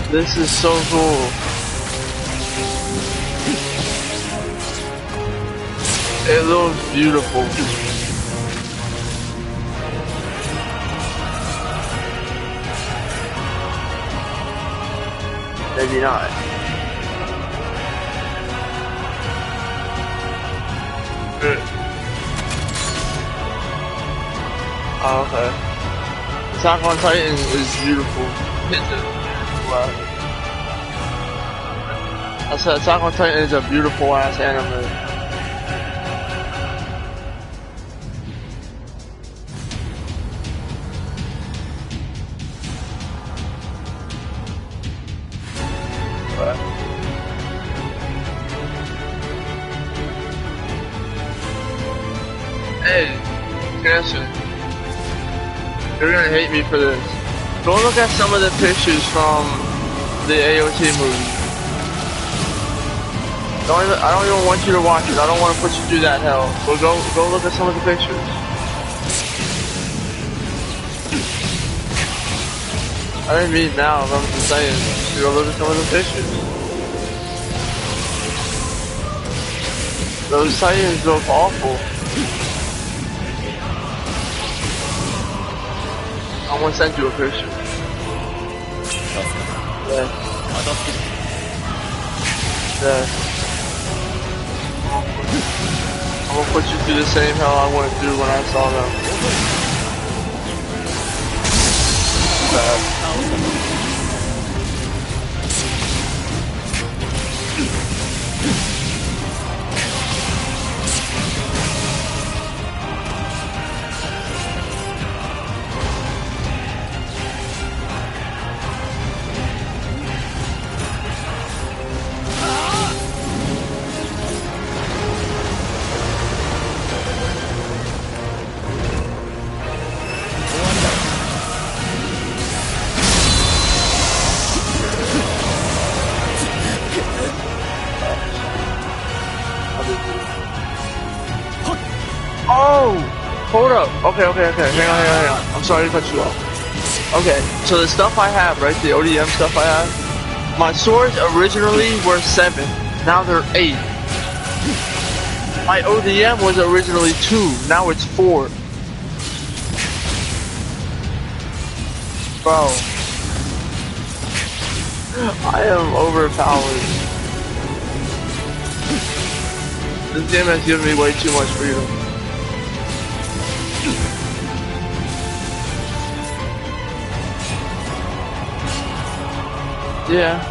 This is so cool. It looks beautiful. Maybe not. Oh, okay. Attack on Titan is beautiful. I said Attack on Titan is a beautiful ass anime. Hey, Cancer. You're gonna hate me for this. Go look at some of the pictures from the AOT movie. I don't even want you to watch it. I don't want to put you through that hell. But go look at some of the pictures. I didn't mean now, I'm just saying. You go look at some of the pictures. Those Titans look awful. I'm gonna send you a picture. Yeah. Yeah. I'm gonna put you through the same hell I went through when I saw them. Bad. Oh! Hold up. Okay. Hang on. I'm sorry to cut you off. Okay, so the stuff I have, right? The ODM stuff I have. My swords originally were 7. Now they're 8. My ODM was originally 2. Now it's 4. Bro. I am overpowered. This game has given me way too much freedom. Yeah.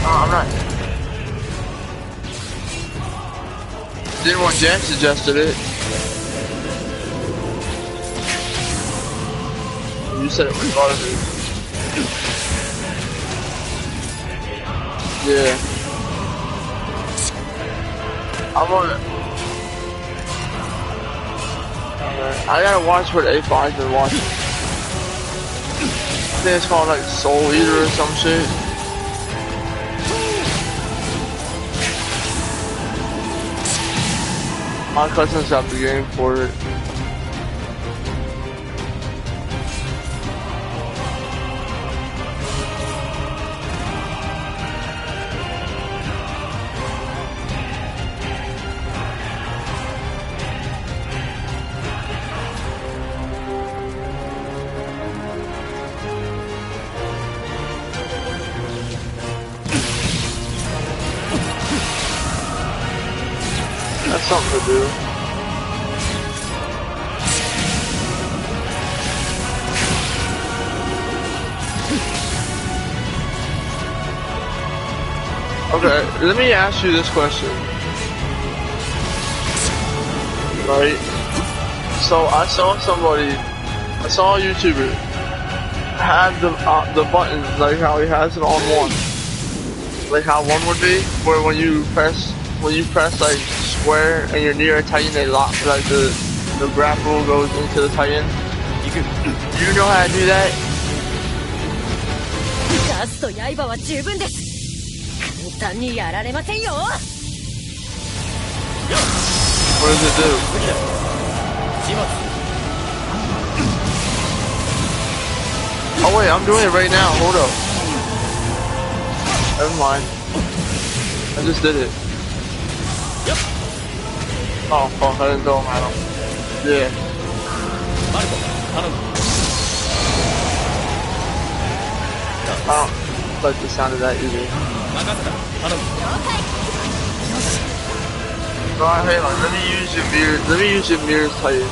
I'm not. Didn't want Jan suggested it. You said it was garbage. Yeah. I'm on it. I gotta watch what A5's been watching. I think it's called like Soul Eater or some shit. My cousins have the game for it. That's something to do. Okay, let me ask you this question. Right? So I saw a YouTuber have the buttons like how he has it on one. Like how one would be, where when you press like square and you're near a Titan, they lock, like the grapple goes into the Titan. Do you know how to do that? What does it do? Oh wait, I'm doing it right now, hold up. Never mind. I just did it. Oh fuck, I didn't throw him at him. Yeah. I don't like the sound of that either. Alright, hang on, let me use your mirrors Titan.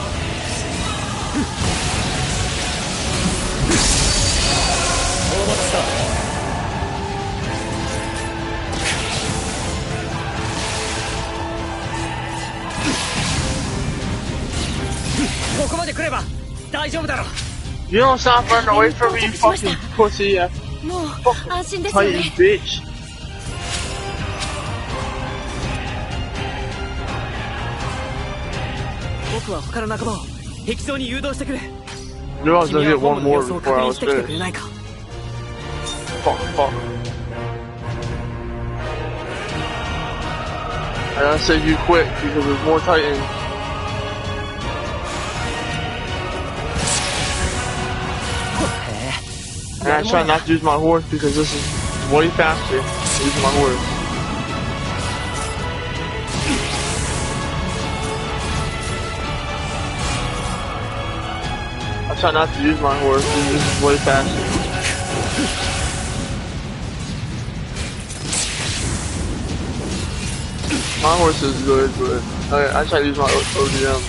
You don't stop running away from me, you fucking pussy ass. Fucking Titan bitch. Knew I was gonna get one more before I was finished. Fuck. I gotta save you quick because there's more Titans. And I try not to use my horse because this is way faster than using my horse. I try not to use my horse because this is way faster. My horse is good, but I try to use my ODM.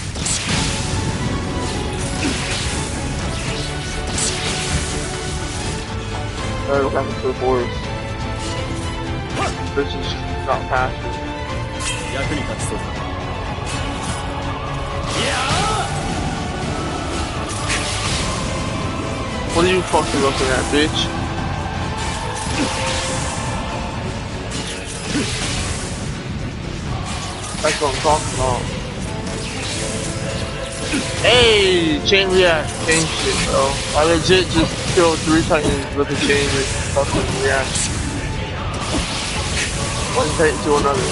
What happened to the horse? This just got past it. What are you fucking looking at, bitch? That's what I'm talking about. Hey! Chain react. Chain shit, bro. I legit just killed 3 Titans with a chain fucking react. One Titan to another.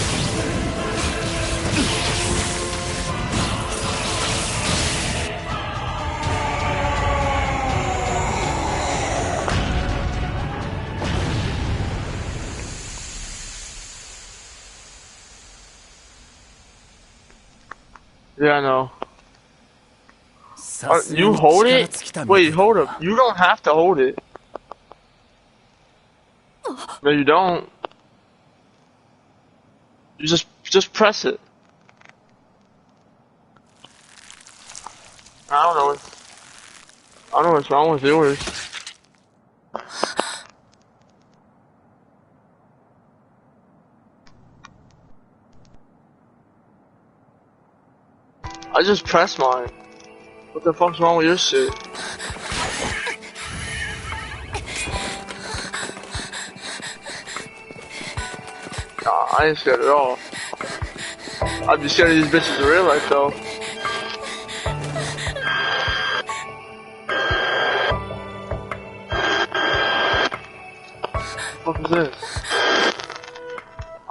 Yeah, I know. You hold it? Wait, hold up. You don't have to hold it. No, you don't. You just press it. I don't know what's wrong with yours. I just pressed mine. What the fuck's wrong with your shit? Nah, I ain't scared at all. I'd be scared of these bitches in real life though. What is this?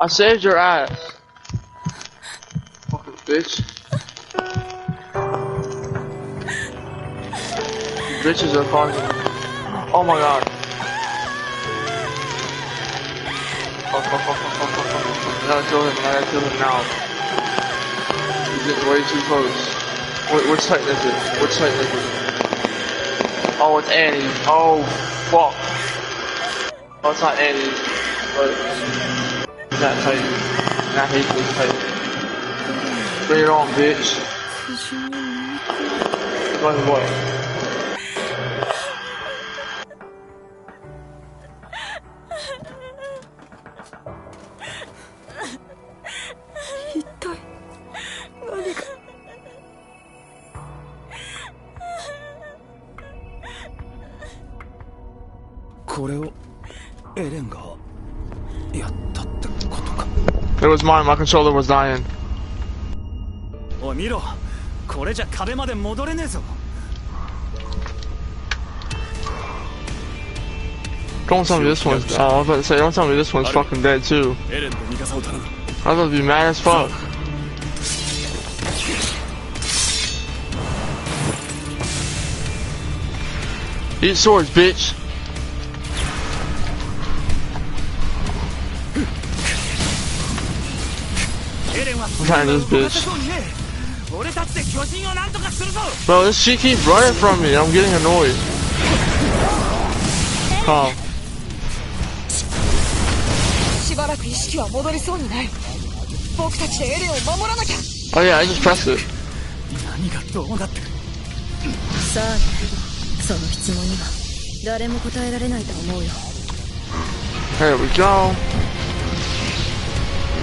I saved your ass. Fucking bitch. You bitches are causing me. Oh my god. Fuck. I gotta kill him. I gotta kill him now. He's getting way too close. Which Titan is it? Which Titan is it? Oh, it's Annie. Oh, fuck. Oh, it's not Annie. But it's that Titan. And I hate this Titan. Bring it on, bitch. Going what? It was mine, my controller was dying. Oh, miro. これじゃ壁まで戻れねえぞ. Don't tell me this one's I was about to say, don't tell me this one's fucking dead too. I'm gonna be mad as fuck. Eat swords, bitch. I'm trying this bitch. Bro, she keeps running from me. I'm getting annoyed. Calm. Oh yeah, I just pressed it. There we go.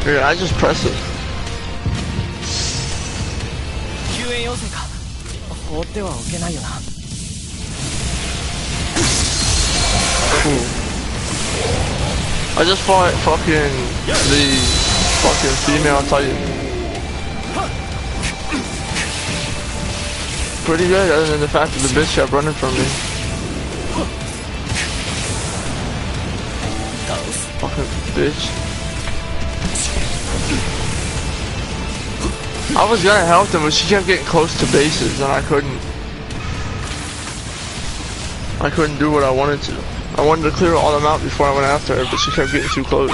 Yeah, I just pressed it. Cool. I just fought fucking the fucking female Titan. Pretty good, other than the fact that the bitch kept running from me. Fucking bitch. I was gonna help them, but she kept getting close to bases, and I couldn't do what I wanted to. I wanted to clear all them out before I went after her, but she kept getting too close.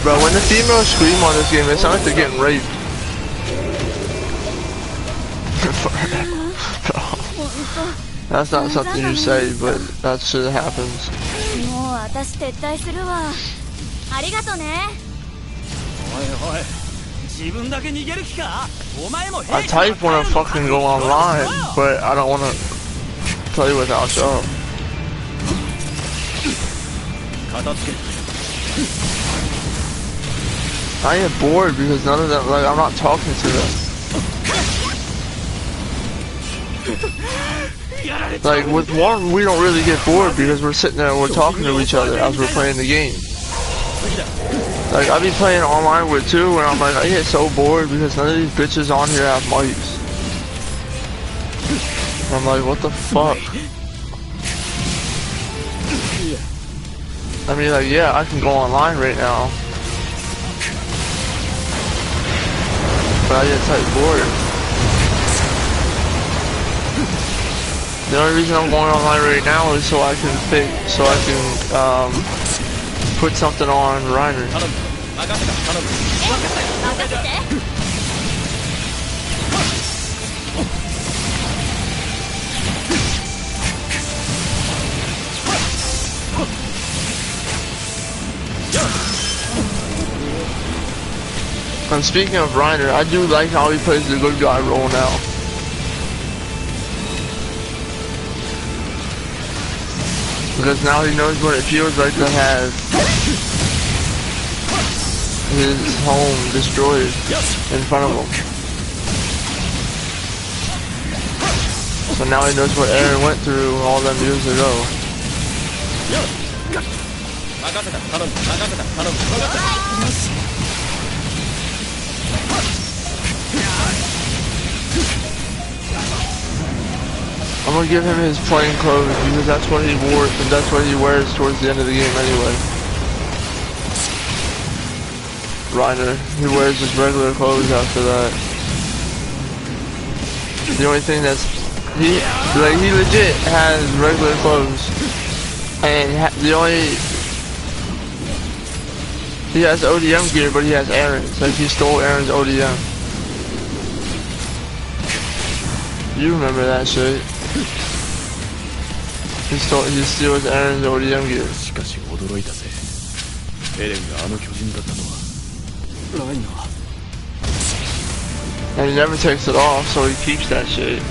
Bro, when the females scream on this game, it sounds like they're getting raped. That's not something you say, but that shit happens. I type when I fucking go online, but I don't want to play without y'all. I get bored because none of them, like, I'm not talking to them. Like, with one, we don't really get bored because we're sitting there and we're talking to each other as we're playing the game. Like, I be playing online with two, and I'm like, I get so bored because none of these bitches on here have mics. And I'm like, what the fuck? I mean, like, yeah, I can go online right now, but I get tight bored. The only reason I'm going online right now is so I can put something on Reiner. And speaking of Reiner, I do like how he plays the good guy role now. Because now he knows what it feels like to have his home destroyed in front of him. So now he knows what Eren went through all them years ago. I'm gonna give him his plain clothes because that's what he wore and that's what he wears towards the end of the game anyway. Reiner, he wears his regular clothes after that. The only thing that's he legit has regular clothes, and he has ODM gear, but he has Aaron's. Like he stole Aaron's ODM. You remember that shit? He steals Aaron's ODM gear. And he never takes it off, so he keeps that shit.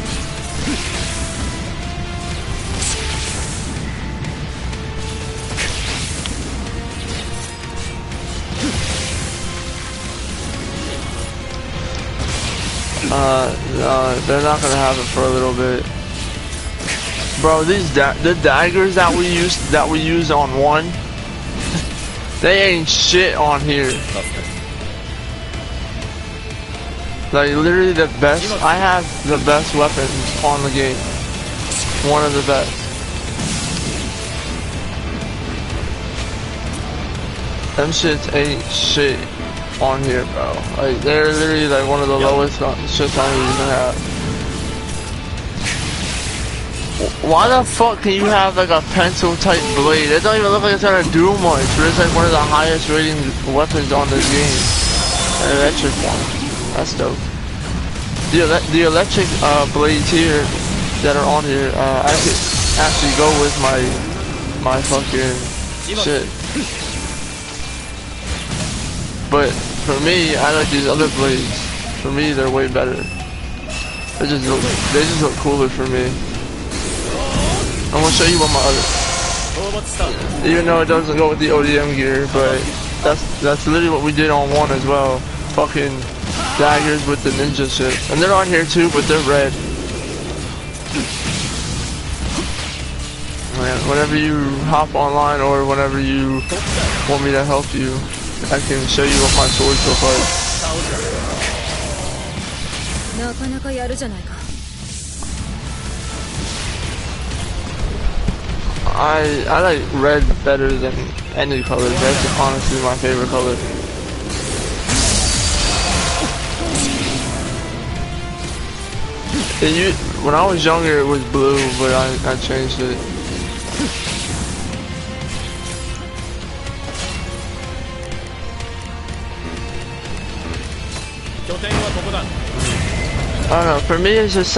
They're not gonna have it for a little bit. Bro, the daggers that we use on 1, they ain't shit on here. Like literally the best. I have the best weapons on the game. One of the best. Them shits ain't shit on here, bro. Like they're literally like one of the lowest shits on here you can have. Why the fuck can you have like a pencil type blade? It don't even look like it's gonna do much, but it's like one of the highest rating weapons on this game. An electric one. That's dope. The electric blades here that are on here, I could actually go with my fucking shit. But for me, I like these other blades. For me, they're way better. They just look cooler for me. I'm gonna show you what my other. Even though it doesn't go with the ODM gear, but that's literally what we did on 1 as well. Fucking daggers with the ninja shit, and they're on here too, but they're red. Man, whenever you hop online or whenever you want me to help you, I can show you what my swords look like. I like red better than any color. Red's honestly my favorite color. When I was younger it was blue, but I changed it. I don't know, for me it's just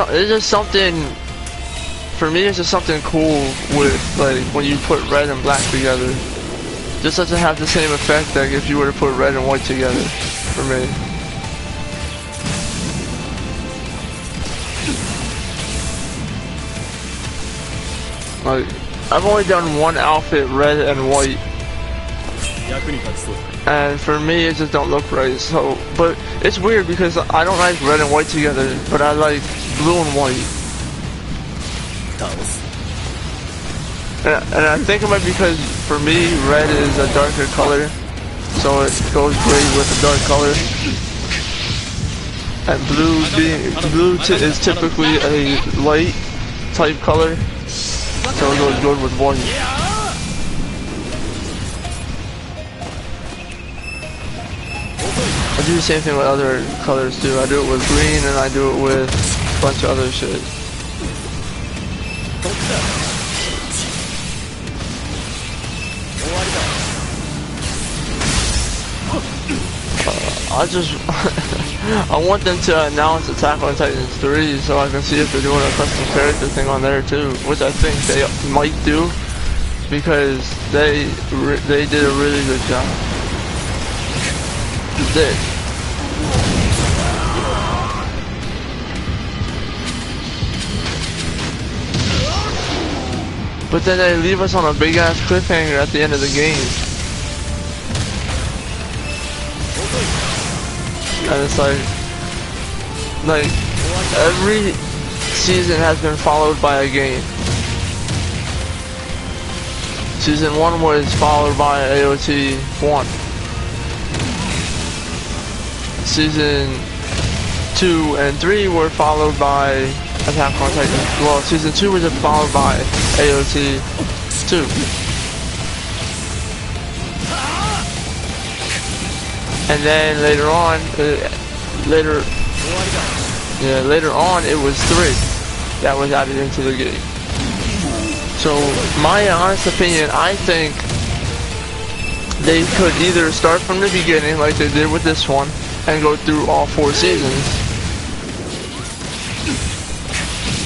something cool with like when you put red and black together. Just doesn't have the same effect like if you were to put red and white together, for me. Like, I've only done one outfit, red and white, and for me it just don't look right. So, but it's weird because I don't like red and white together, but I like blue and white. And I think it might be because for me red is a darker color, so it goes great with a dark color. And blue is typically a light type color. So it goes good with white. I do the same thing with other colors too. I do it with green and I do it with a bunch of other shit. I want them to announce Attack on Titan 3 so I can see if they're doing a custom character thing on there too, which I think they might do because they did a really good job. But then they leave us on a big ass cliffhanger at the end of the game. And it's like every season has been followed by a game. Season 1 was followed by AOT 1. Season 2 and 3 were followed by Attack on Titan. Well, season 2 was followed by AOT 2. And then later on, later on it was 3 that was added into the game. So my honest opinion, I think they could either start from the beginning like they did with this one and go through all 4 seasons.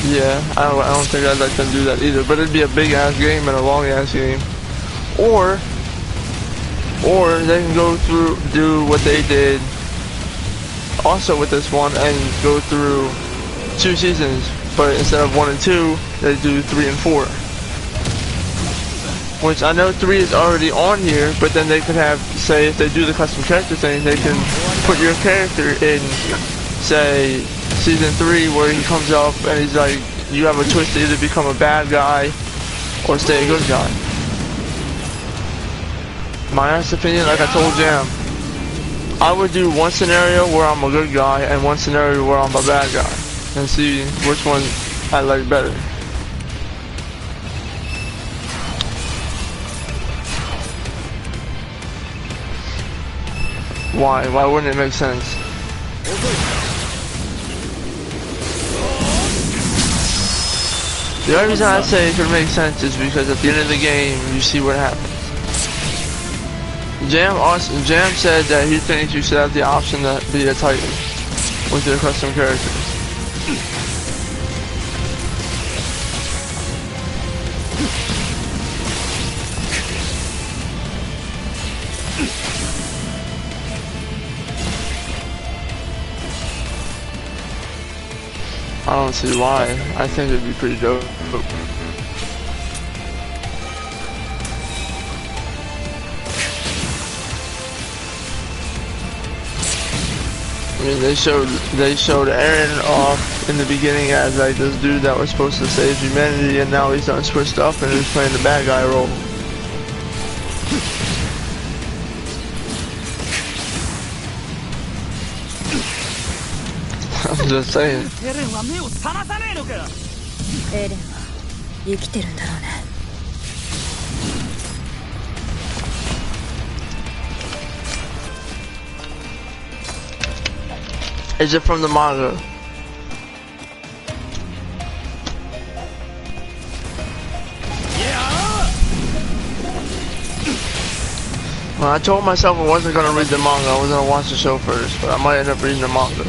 Yeah, I don't think I'd let them do that either, but it'd be a big ass game and a long ass game. Or they can go through, do what they did also with this one and go through 2 seasons, but instead of 1 and 2, they do 3 and 4. Which I know 3 is already on here, but then they could have, say, if they do the custom character thing, they can put your character in, say, season 3 where he comes up and he's like, you have a choice to either become a bad guy or stay a good guy. My honest opinion, like I told Jam, I would do one scenario where I'm a good guy and one scenario where I'm a bad guy and see which one I like better. Why? Why wouldn't it make sense? The only reason I say it could make sense is because at the end of the game, you see what happens. Jam said that he thinks you should have the option to be a Titan with your custom characters. I don't see why. I think it'd be pretty dope. I mean, they showed Eren off in the beginning as like this dude that was supposed to save humanity, and now he's done switched up and he's playing the bad guy role. I'm just saying. Is it from the manga? Well, I told myself I wasn't gonna read the manga, I was gonna watch the show first, but I might end up reading the manga.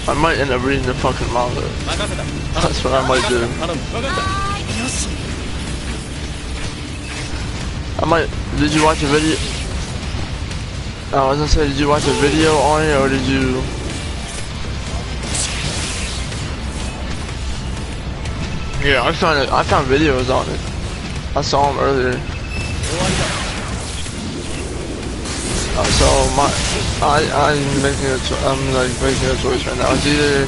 I might end up reading the fucking manga. That's what I might do. I might. Did you watch a video? I was gonna say, did you watch a video on it or did you? Yeah, I found videos on it. I saw them earlier. So I'm making a choice right now. It's either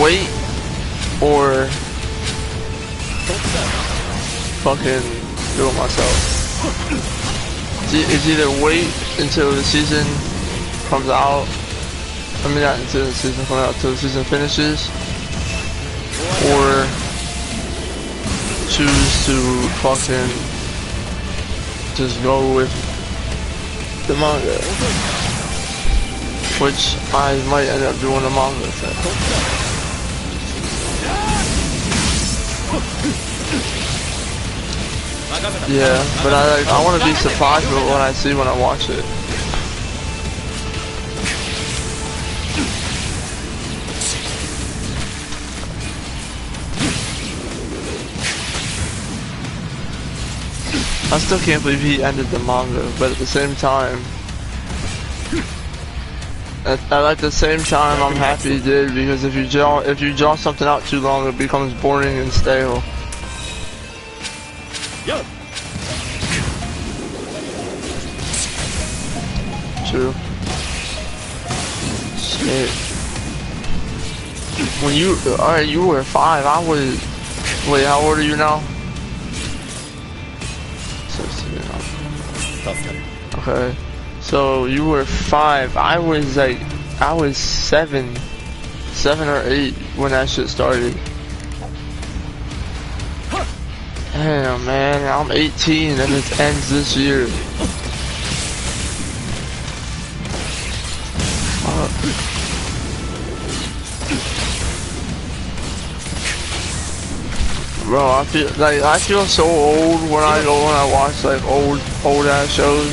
wait or fucking do it myself. It's either wait until the season comes out. I mean, not until the season comes out, until the season finishes, or choose to fucking just go with the manga, which I might end up doing the manga thing. Yeah, but I want to be surprised with what I see when I watch it. I still can't believe he ended the manga, but at the same time, I'm happy he did, because if you draw something out too long, it becomes boring and stale. True. Shit. When you were 5. I was. Wait, how old are you now? 16. Okay. So So you were 5. I was 7 or 8 when that shit started. Damn, man, I'm 18 and it ends this year. Bro, I feel so old when I watch like old ass shows.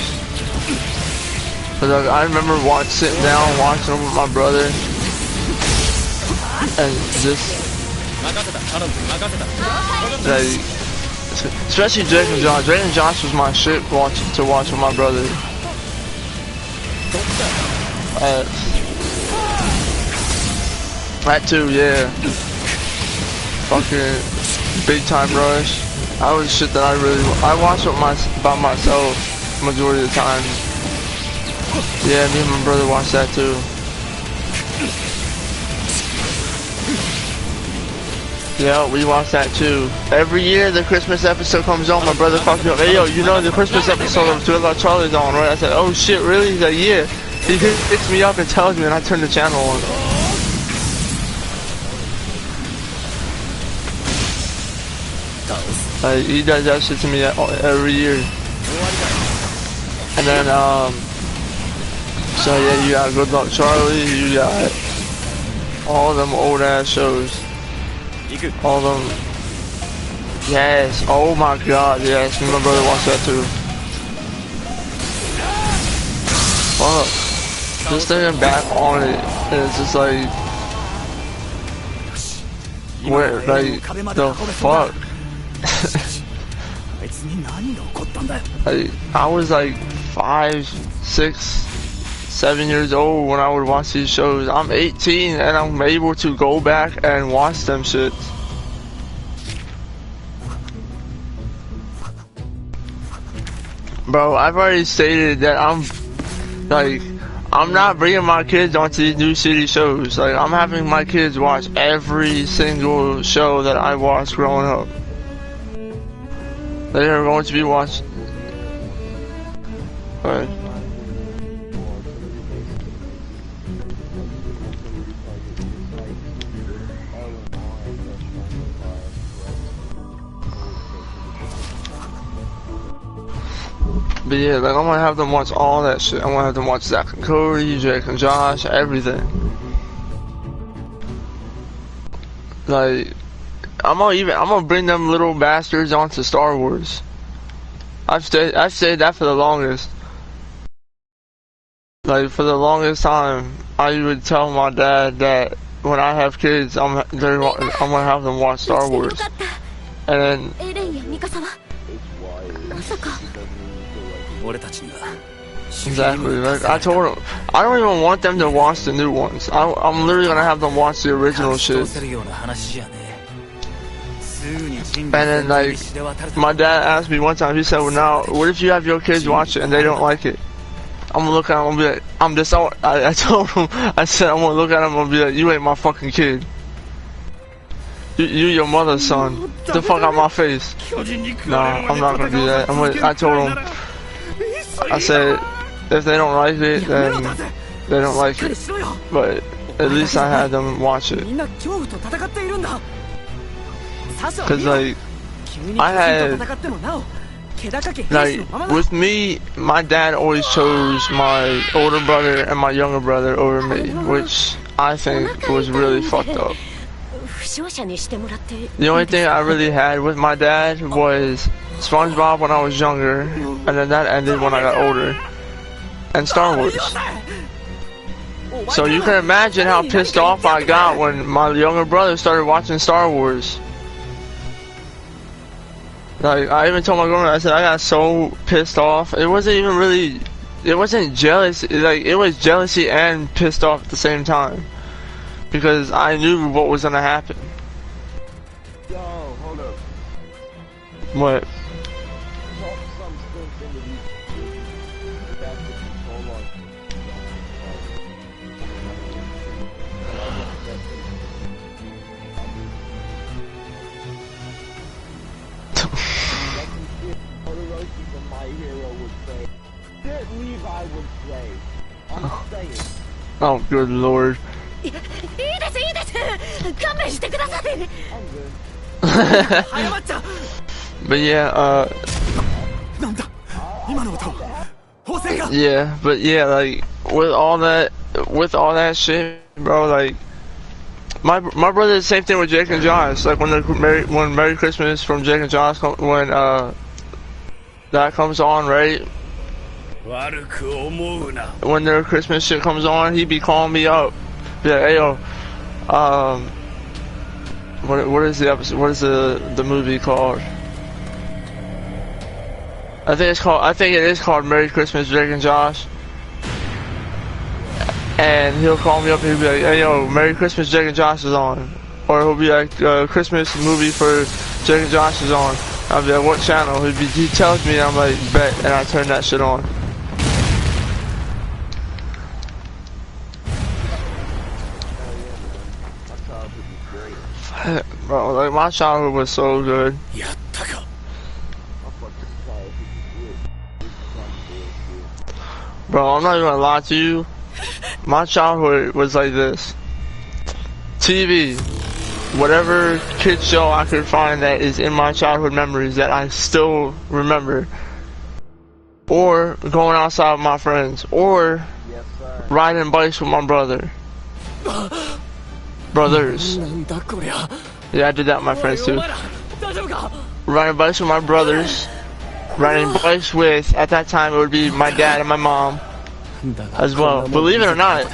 Cause I remember sitting down and watching them with my brother, and just like, especially Drake and Josh. Drake and Josh was my shit to watch with my brother. That too, yeah. Fucking Big Time Rush. That was shit that I watched by myself majority of the time. Yeah, me and my brother watched that too. Yeah, we watched that too. Every year the Christmas episode comes on, my brother fucks me up. Hey yo, you know the Christmas episode of Thriller Like Charlie's on, right? I said, oh shit, really? He's like, yeah. He picks me up and tells me, and I turn the channel on. He does that shit to me every year. And then, so yeah, you got Good Luck Charlie, you got all them old ass shows. All them. Yes, oh my god, yes, me and my brother watched that too. Fuck. Just thinking back on it, it's just like, where, like, the fuck? I was like 5, 6, 7 years old when I would watch these shows. I'm 18 and I'm able to go back and watch them shits. Bro, I've already stated that I'm not bringing my kids onto these new city shows. Like, I'm having my kids watch every single show that I watched growing up. They are going to be watching. Alright. But yeah, like, I'm gonna have them watch all that shit. I'm gonna have them watch Zach and Cody, Jake and Josh, everything. Like, I'm gonna bring them little bastards onto Star Wars. I've said that for the longest. Like, for the longest time, I would tell my dad that when I have kids, I'm gonna have them watch Star Wars. And then exactly, like, I told them, I don't even want them to watch the new ones. I'm literally gonna have them watch the original shit. And then, like, my dad asked me one time, he said, well, now, what if you have your kids watch it and they don't like it? I'm gonna look at him and be like, I told him, I said, I'm gonna look at him and be like, you ain't my fucking kid. You your mother's son. Get the fuck out my face. Nah, I'm not gonna do that. I told him, I said, if they don't like it, then they don't like it. But at least I had them watch it. Cause like, I had, like, with me, my dad always chose my older brother and my younger brother over me, which I think was really fucked up. The only thing I really had with my dad was SpongeBob when I was younger, and then that ended when I got older, and Star Wars. So you can imagine how pissed off I got when my younger brother started watching Star Wars. Like, I even told my girlfriend, I said, I got so pissed off. It wasn't even really, it wasn't jealous, like, it was jealousy and pissed off at the same time. Because I knew what was gonna happen. Yo, hold up. What? what Levi would say. I'm saying. Oh, good lord. But yeah, yeah, but yeah, like with all that shit, bro, like my brother did the same thing with Jake and Josh. Like when Merry Christmas from Jake and Josh when that comes on, right? When their Christmas shit comes on, he'd be calling me up, be like, hey yo, what is the episode? What is the movie called? I think it is called Merry Christmas, Jake and Josh. And he'll call me up and he'll be like, hey yo, Merry Christmas, Jake and Josh is on. Or he'll be like, Christmas movie for Jake and Josh is on. I'll be like, what channel? He tells me, and I'm like, bet, and I turn that shit on. Bro, like my childhood was so good. Bro, I'm not even gonna lie to you. My childhood was like this. TV, whatever kid show I could find that is in my childhood memories that I still remember. Or going outside with my friends. Or riding bikes with my brother. Brothers. Yeah, I did that with my friends too. Riding bikes with my brothers. Riding bikes with, at that time, it would be my dad and my mom as well. Believe it or not,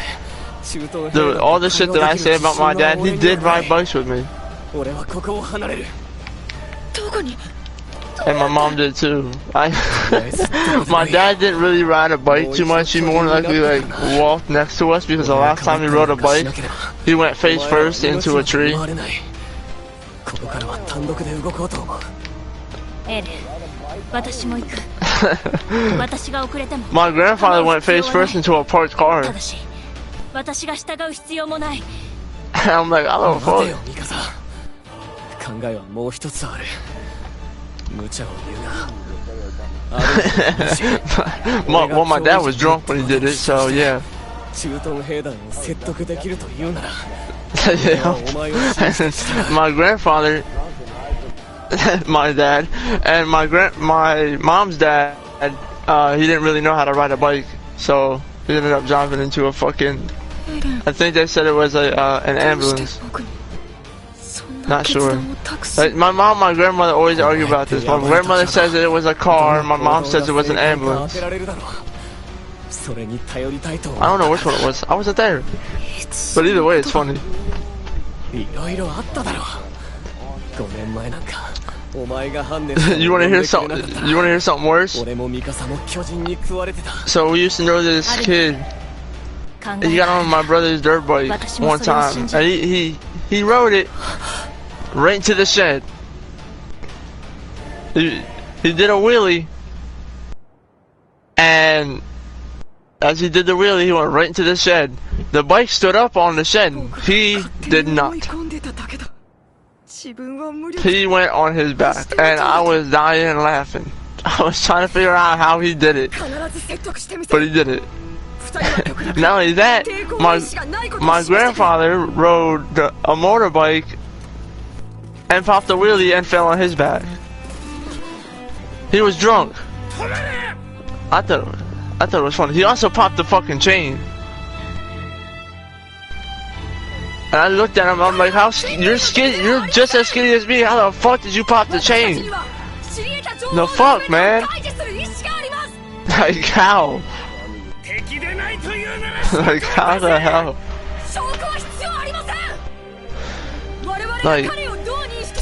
all the shit that I say about my dad, he did ride bikes with me. And my mom did too. My dad didn't really ride a bike too much. He more likely like walked next to us because the last time he rode a bike, he went face first into a tree. My grandfather went face first into a parked car. And I'm like, I don't fuck. Well, my dad was drunk when he did it, so yeah. My grandfather, my dad, and my mom's dad, he didn't really know how to ride a bike, so he ended up jumping into a fucking, I think they said it was an ambulance. Not sure. Like, my mom and my grandmother always argue about this. My grandmother says that it was a car, and my mom says it was an ambulance. I don't know which one it was. I wasn't there. But either way, it's funny. You want to hear something? You want to hear something worse? So we used to know this kid. He got on my brother's dirt bike one time, and he rode it right into the shed. He did a wheelie, and as he did the wheelie, he went right into the shed. The bike stood up on the shed. He did not. He went on his back, and I was dying and laughing. I was trying to figure out how he did it, but he did it. Not only that, my grandfather rode a motorbike and popped a wheelie and fell on his back. He was drunk. I thought it was funny. He also popped the fucking chain. And I looked at him, I'm like, you're skinny, you're just as skinny as me, how the fuck did you pop the chain? The fuck, man? Like, how? Like, how the hell? Like,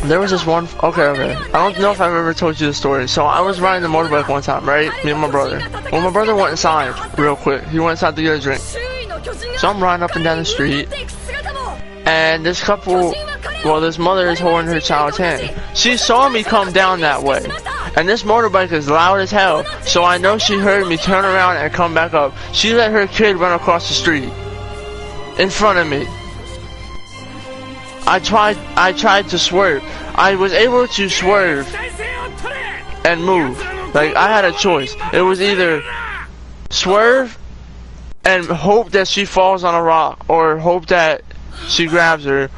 there was this one, okay. I don't know if I've ever told you the story. So I was riding the motorbike one time, right? Me and my brother. Well, my brother went inside real quick. He went inside to get a drink. So I'm riding up and down the street. And this couple, well, this mother is holding her child's hand. She saw me come down that way. And this motorbike is loud as hell. So I know she heard me turn around and come back up. She let her kid run across the street in front of me. I tried to swerve. I was able to swerve and move. Like, I had a choice. It was either swerve and hope that she falls on a rock, or hope that she grabs her,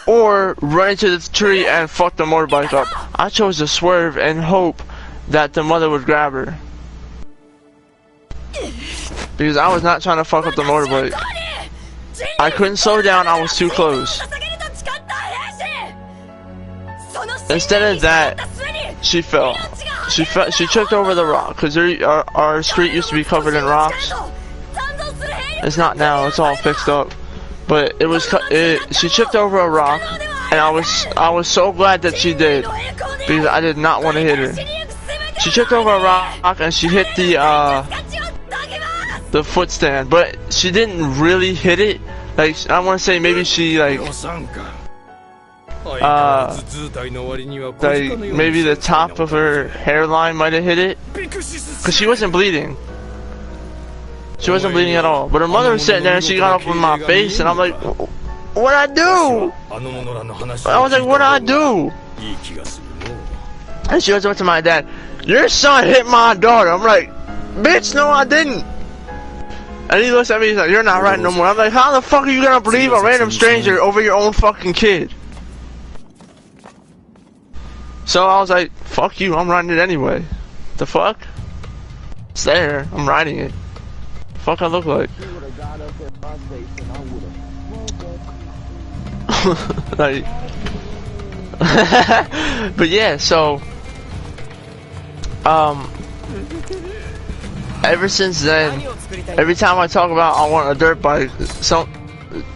or run into the tree and fuck the motorbike up. I chose to swerve and hope that the mother would grab her. Because I was not trying to fuck up the motorbike. I couldn't slow down, I was too close. Instead of that, she fell. She tripped over the rock, because our street used to be covered in rocks. It's not now, it's all fixed up. But she tripped over a rock, and I was so glad that she did, because I did not want to hit her. She tripped over a rock and she hit the foot stand, but she didn't really hit it. Like, I want to say maybe she like maybe the top of her hairline might have hit it, because she wasn't bleeding. She wasn't bleeding at all. But her mother was sitting there and she got up in my face, and I'm like, what'd I do? I was like, what'd I do? And she goes up to my dad, your son hit my daughter. I'm like, bitch, no I didn't. And he looks at me, he's like, you're not right no more. I'm like, how the fuck are you gonna believe a random stranger over your own fucking kid? So I was like, fuck you, I'm riding it anyway. The fuck? It's there, I'm riding it. Fuck I look like? Like but yeah, so ever since then, every time I talk about I want a dirt bike,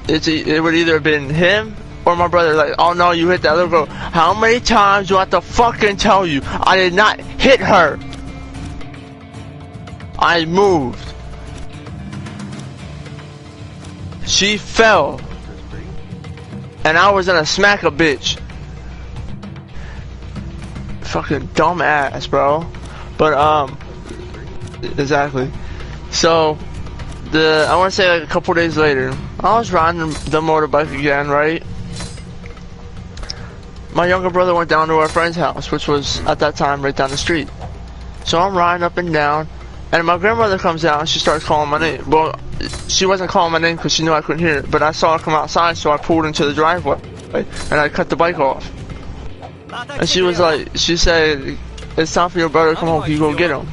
it would either have been him or my brother. Like, oh no, you hit that little girl. How many times do I have to fucking tell you? I did not hit her. I moved. She fell, and I was gonna smack a bitch. Fucking dumb ass, bro. But exactly. So I want to say like a couple days later, I was riding the motorbike again, right? My younger brother went down to our friend's house, which was at that time right down the street. So I'm riding up and down, and my grandmother comes out and she starts calling my name. Well, she wasn't calling my name because she knew I couldn't hear it, but I saw her come outside, so I pulled into the driveway and I cut the bike off. And she was like, she said, it's time for your brother to come home, can you go get him?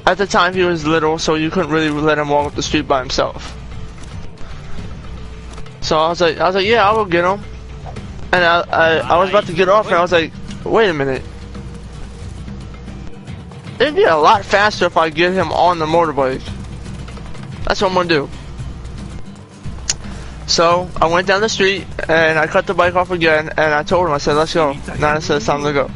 At the time he was little, so you couldn't really let him walk up the street by himself. So I was like, yeah, I'll go get him. And I was about to get off and I was like, wait a minute. It'd be a lot faster if I get him on the motorbike. That's what I'm gonna do. So I went down the street and I cut the bike off again, and I told him, I said, let's go. Now I said it's time to go.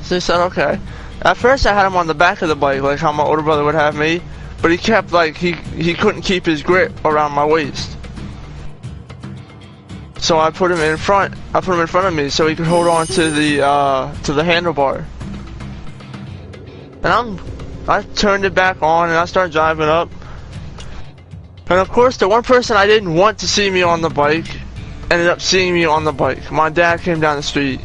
So he said, okay. At first I had him on the back of the bike, like how my older brother would have me, but he kept like, he couldn't keep his grip around my waist. So I put him in front of me so he could hold on to the handlebar. And I turned it back on and I started driving up. And of course, the one person I didn't want to see me on the bike ended up seeing me on the bike. My dad came down the street,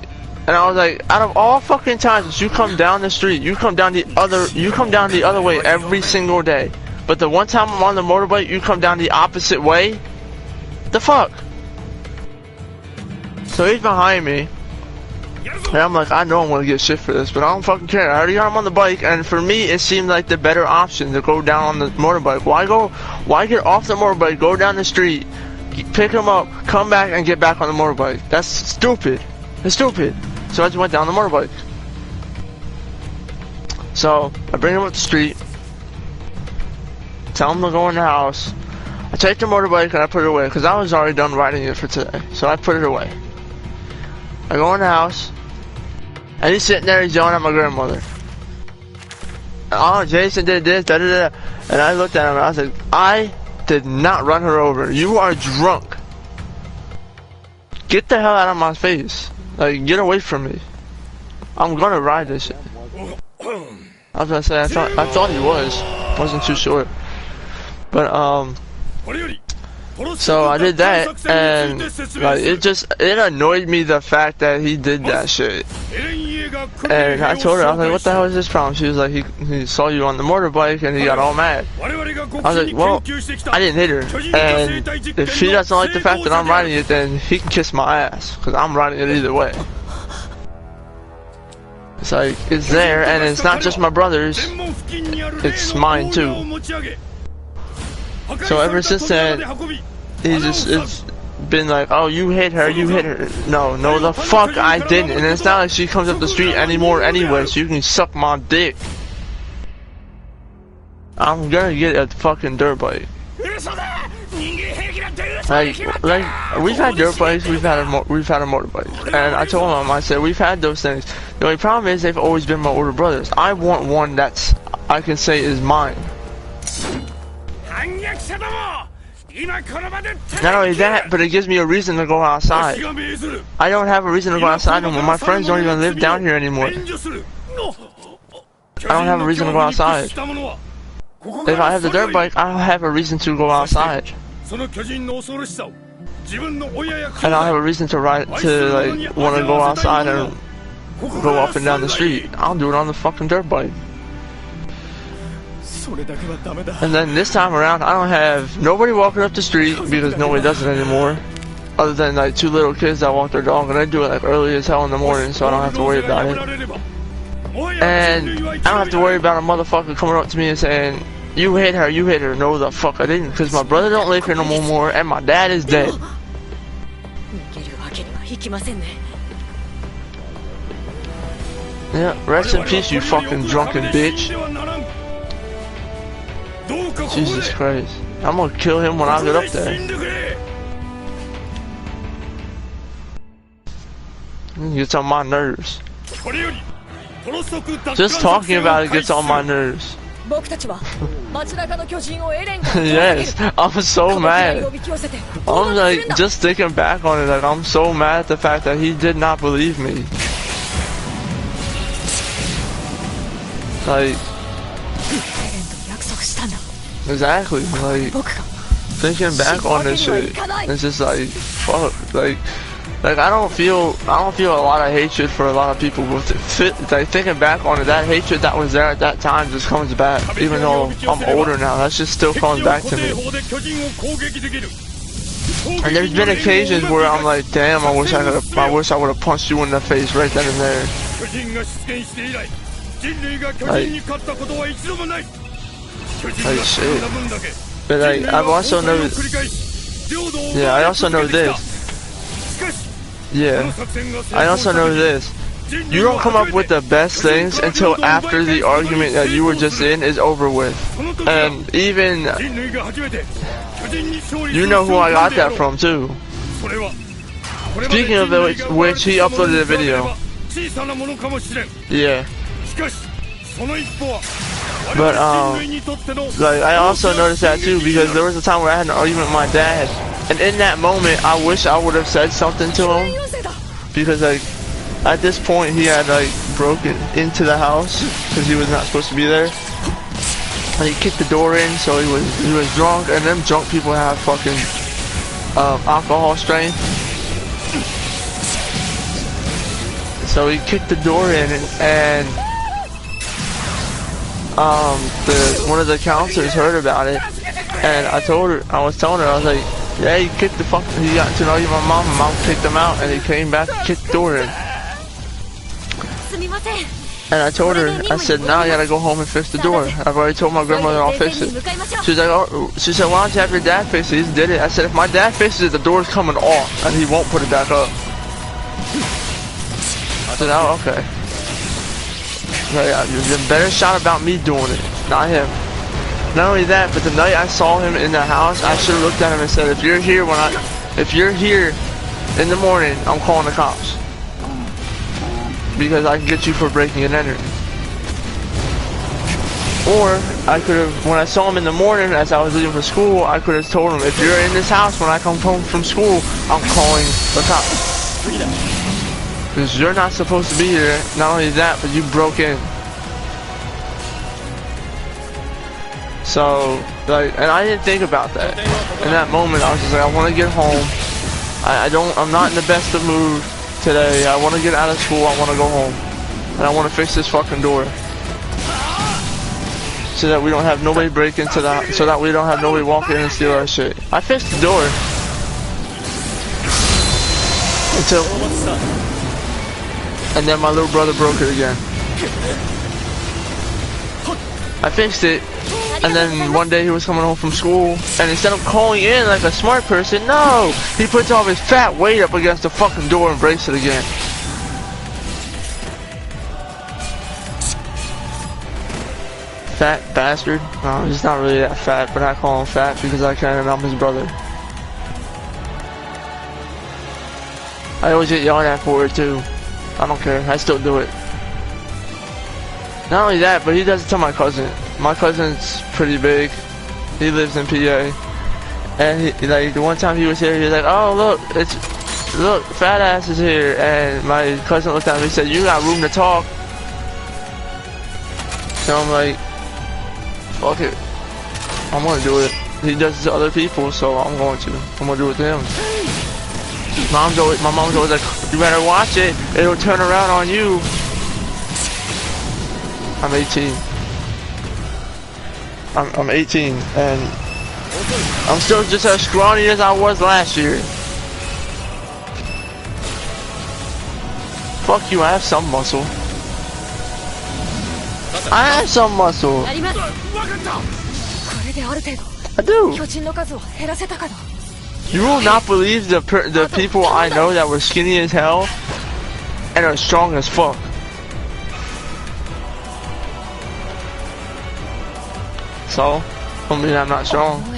and I was like, out of all fucking times you come down the street, you come down the other way every single day. But the one time I'm on the motorbike, you come down the opposite way? The fuck? So he's behind me, and I'm like, I know I'm gonna get shit for this, but I don't fucking care. I already got him on the bike, and for me, it seemed like the better option to go down on the motorbike. Why get off the motorbike, go down the street, pick him up, come back, and get back on the motorbike? That's stupid. It's stupid. So I just went down the motorbike. So I bring him up the street, tell him to go in the house. I take the motorbike and I put it away, because I was already done riding it for today. So I put it away. I go in the house, and he's sitting there, he's yelling at my grandmother. Oh, Jason did this, da da da. And I looked at him and I was like, I did not run her over. You are drunk. Get the hell out of my face. Like, get away from me. I'm gonna ride this shit. I was gonna say, I thought he was. Wasn't too sure. But, So I did that, and like it annoyed me the fact that he did that shit. And I told her, I was like, what the hell is this problem? She was like, he saw you on the motorbike and he got all mad. I was like, well, I didn't hit her, and if she doesn't like the fact that I'm riding it, then he can kiss my ass, because I'm riding it either way. It's like, it's there, and it's not just my brother's, it's mine too. So ever since then, it's been like, oh, you hit her, you hit her. No, the fuck I didn't. And it's not like she comes up the street anymore anyway, so you can suck my dick. I'm gonna get a fucking dirt bike. Like we've had dirt bikes, we've had a motorbike, and I told him, I said, we've had those things. The only problem is they've always been my older brothers. I want one that's, I can say, is mine. Not only that, but it gives me a reason to go outside. I don't have a reason to go outside anymore. My friends don't even live down here anymore. I don't have a reason to go outside. If I have the dirt bike, I don't have a reason to go outside. And I don't have a reason to want to go outside and go up and down the street. I'll do it on the fucking dirt bike. And then this time around, I don't have nobody walking up the street because nobody does it anymore. Other than like 2 little kids that walk their dog, and they do it like early as hell in the morning, so I don't have to worry about it. And I don't have to worry about a motherfucker coming up to me and saying, you hit her, you hit her. No, the fuck I didn't, because my brother don't live here no more, and my dad is dead. Yeah, rest in peace, you fucking drunken bitch. Jesus Christ. I'm gonna kill him when I get up there. It gets on my nerves. Just talking about it gets on my nerves. Yes, I'm so mad. I'm like, just thinking back on it, like, I'm so mad at the fact that he did not believe me. Like, exactly, like, thinking back on this shit, it's just like, fuck, like I don't feel a lot of hatred for a lot of people, but like, thinking back on it, that hatred that was there at that time just comes back, even though I'm older now, that just still comes back to me. And there's been occasions where I'm like, damn, I wish I would have punched you in the face right then and there. Like shit. But like, I've also noticed. Yeah, I also know this. Yeah, I also know this. You don't come up with the best things until after the argument that you were just in is over with. And even, you know who I got that from too. Speaking of which, he uploaded a video. Yeah. But like, I also noticed that too, because there was a time where I had an argument with my dad, and in that moment I wish I would have said something to him, because like, at this point he had like broken into the house because he was not supposed to be there, and he kicked the door in, so he was drunk, and them drunk people have fucking alcohol strength. So he kicked the door in, and one of the counselors heard about it, and I was telling her, I was like, yeah, he got to know my mom, and mom kicked him out, and he came back and kicked the door in. And I told her, I said, now I gotta go home and fix the door. I've already told my grandmother I'll fix it. She's like, oh, she said, why don't you have your dad fix it? He did it. I said, if my dad fixes it, the door's coming off, and he won't put it back up. I said, oh, okay. There's a better shot about me doing it, not him. Not only that, but the night I saw him in the house, I should have looked at him and said, if you're here in the morning, I'm calling the cops. Because I can get you for breaking and entering. Or, I could have, when I saw him in the morning as I was leaving for school, I could have told him, if you're in this house when I come home from school, I'm calling the cops. Because you're not supposed to be here. Not only that, but you broke in. So, like, and I didn't think about that. In that moment, I was just like, I want to get home. I'm not in the best of mood today. I want to get out of school. I want to go home. And I want to fix this fucking door. So that we don't have nobody break into the, so that we don't have nobody walk in and steal our shit. I fixed the door. And then my little brother broke it again. I fixed it. And then one day he was coming home from school, and instead of calling in like a smart person, no! He puts all his fat weight up against the fucking door and breaks it again. Fat bastard. No, he's not really that fat, but I call him fat because I can and I'm his brother. I always get yelled at for it too. I don't care, I still do it. Not only that, but he does it to my cousin. My cousin's pretty big. He lives in PA. And he, like, the one time he was here, he was like, oh look, fat ass is here. And my cousin looked at me and said, you got room to talk. So I'm like, fuck it. I'm gonna do it. He does it to other people, so I'm gonna do it to him. My mom's always like, you better watch it. It'll turn around on you. I'm 18. I'm 18, and I'm still just as scrawny as I was last year. Fuck you, I have some muscle. I have some muscle. I do. You will not believe the people I know that were skinny as hell and are strong as fuck. So, I mean, I'm not strong. I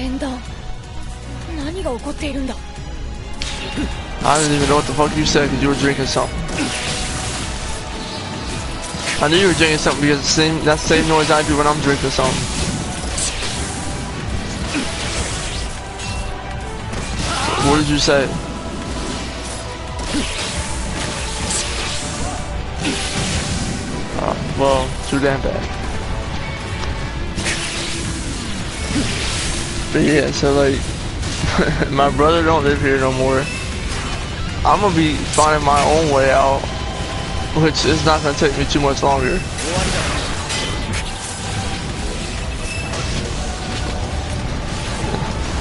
don't even know what the fuck you said because you were drinking something. I knew you were drinking something because that's the same noise I do when I'm drinking something. What did you say? Well, too damn bad. But yeah, so like, my brother don't live here no more. I'm gonna be finding my own way out, which is not gonna take me too much longer.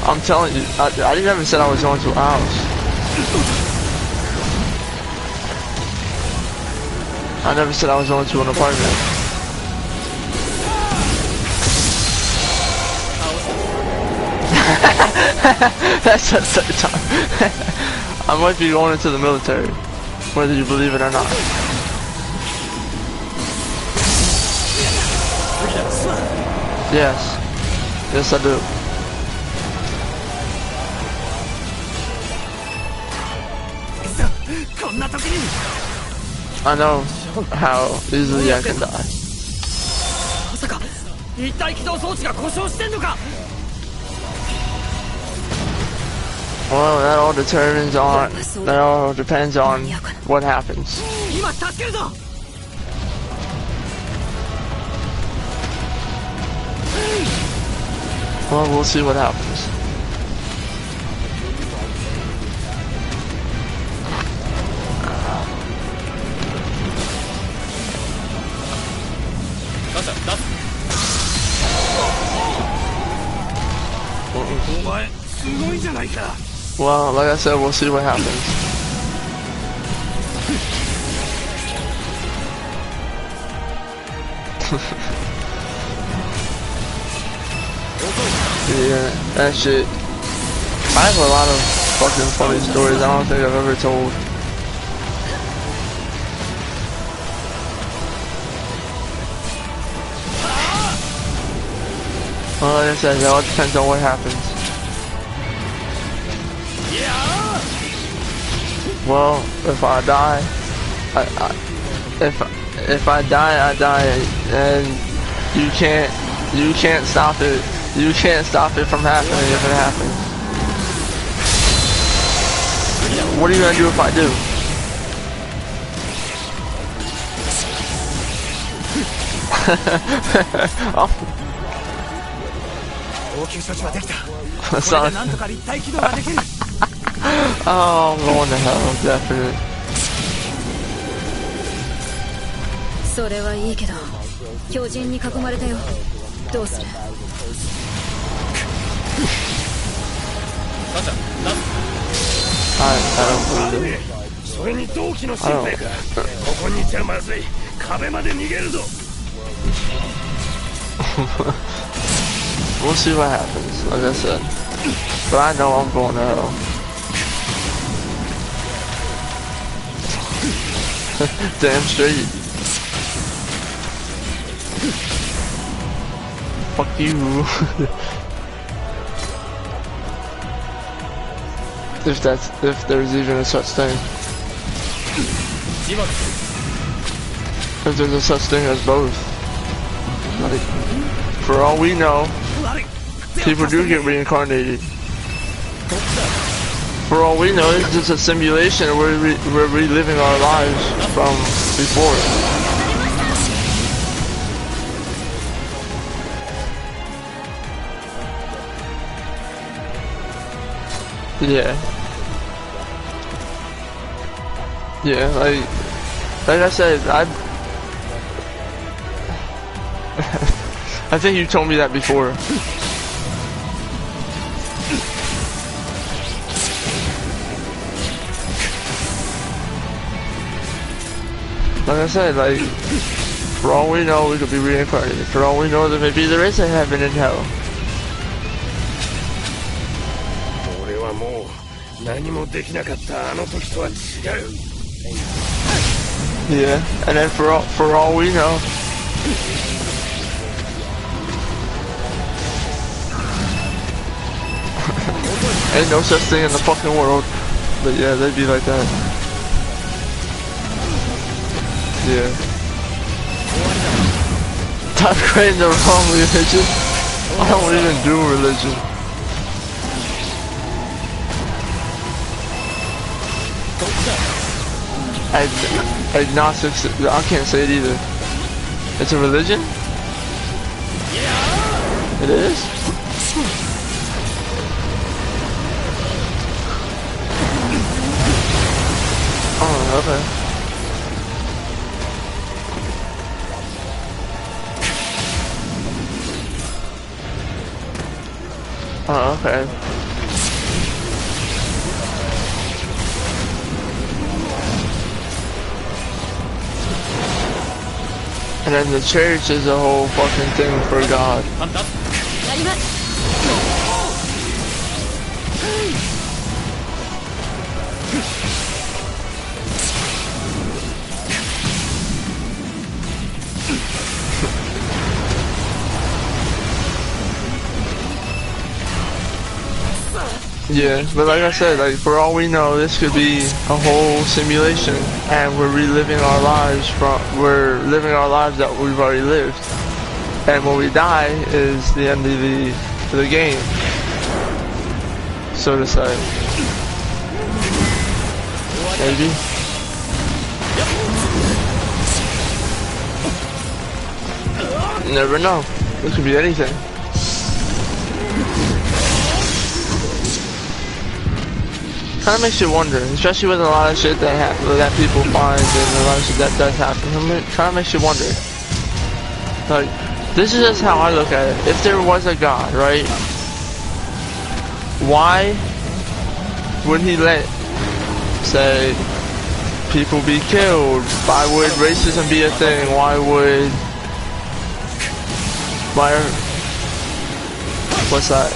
I'm telling you, I never said I was going to a house. I never said I was going to an apartment. That's the third time. I might be going into the military, whether you believe it or not. Yes. Yes, I do. I know how easily I can die. Well, that all depends on what happens. Well, we'll see what happens. Well, like I said, we'll see what happens. Yeah, that shit. I have a lot of fucking funny stories I don't think I've ever told. Well, like I said, it all depends on what happens. Well, if I die, if I die, I die, and you can't stop it. You can't stop it from happening if it happens. What are you gonna do if I do? Sorry. Oh, I'm going to hell, definitely. それはいいけど、巨人に囲まれたよ。どうする？それに同期の心配か。ここにいちゃまずい。壁まで逃げるぞ。We'll see what happens, like I said. But I know I'm going to hell. Damn straight. Fuck you. If there's even a such thing. If there's a such thing as both. Like, for all we know, people do get reincarnated. For all we know, it's just a simulation where we're reliving our lives from before. Yeah. Yeah, like I said, I think you told me that before. Like I said, like, for all we know, we could be reincarnated. For all we know, that maybe there is a heaven and hell. Yeah, and then for all we know, ain't no such thing in the fucking world. But yeah, they'd be like that. Yeah. Stop creating the wrong religion. I don't even do religion. Agnostics, I can't say it either. It's a religion? It is? Oh, okay. Oh, okay. And then the church is a whole fucking thing for God. Yeah, but like I said, like for all we know, this could be a whole simulation, and we're reliving our lives we're living our lives that we've already lived, and when we die is the end of the game, so to say. Maybe. You never know. It could be anything. Kind of makes you wonder, especially with a lot of shit that people find and a lot of shit that does happen. It kind of makes you wonder. Like, this is just how I look at it. If there was a God, right? Why would he let, say, people be killed? Why would racism be a thing? What's that?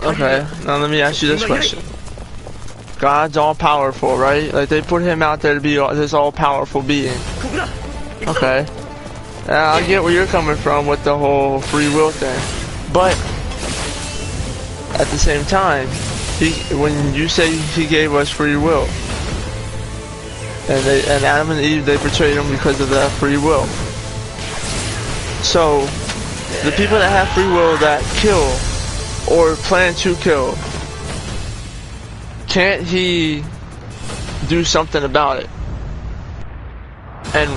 Okay, now let me ask you this question. God's all powerful, right? Like they put him out there to be this all powerful being. Okay. I get where you're coming from with the whole free will thing, but at the same time, when you say he gave us free will, and Adam and Eve, they betrayed him because of that free will. So the people that have free will that kill or plan to kill, can't he do something about it? And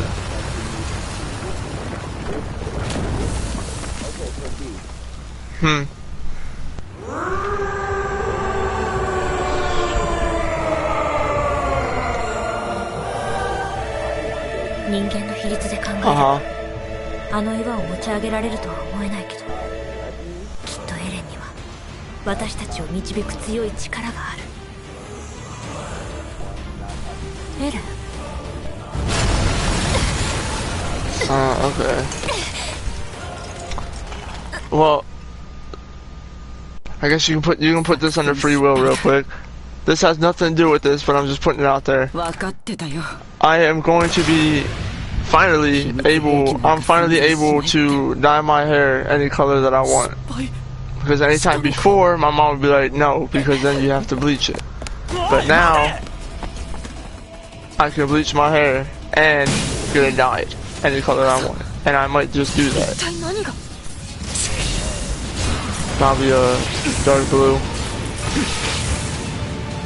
人間の比率で考えれば、あの岩を持ち上げられるとは思えないけど、きっとエレンには私たちを導く強い力がある。エレン。Okay. Well, I guess you can put this under free will real quick. This has nothing to do with this, but I'm just putting it out there. I am going to be I'm finally able to dye my hair any color that I want. Because anytime before, my mom would be like, no, because then you have to bleach it. But now, I can bleach my hair and get it dyed any color I want. And I might just do that. Probably a dark blue.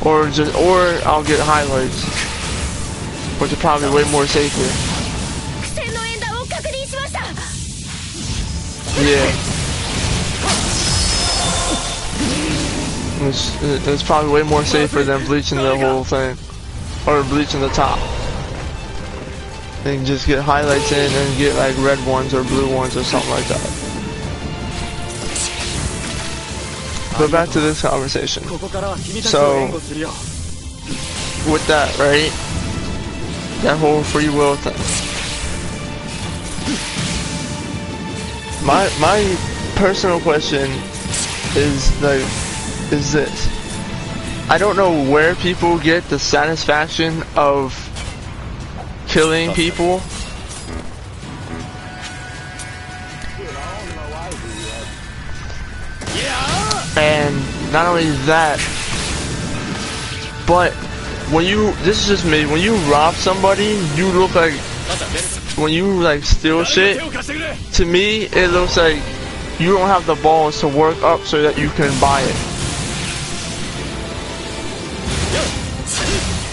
Or I'll get highlights, which are probably way more safer. Yeah. It's probably way more safer than bleaching the whole thing. Or bleaching the top. You can just get highlights in and get like red ones or blue ones or something like that. But back to this conversation. So, with that, right? That whole free will thing. My personal question is this. I don't know where people get the satisfaction of killing people. And not only that, but this is just me, when you rob somebody, you look like, when you like steal shit, to me, it looks like you don't have the balls to work up so that you can buy it.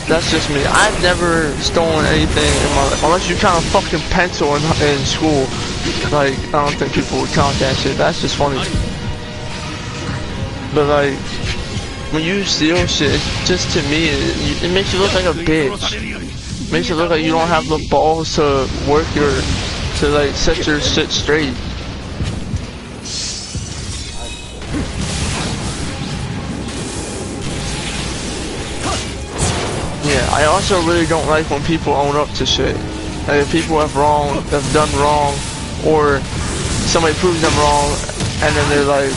That's just me. I've never stolen anything in my life, unless you count a fucking pencil in school. Like, I don't think people would count that shit. That's just funny. But like, when you steal shit, just to me, it makes you look like a bitch. It makes it look like you don't have the balls to work to like set your shit straight. Yeah, I also really don't like when people own up to shit. Like if people have done wrong, or somebody proves them wrong, and then they're like,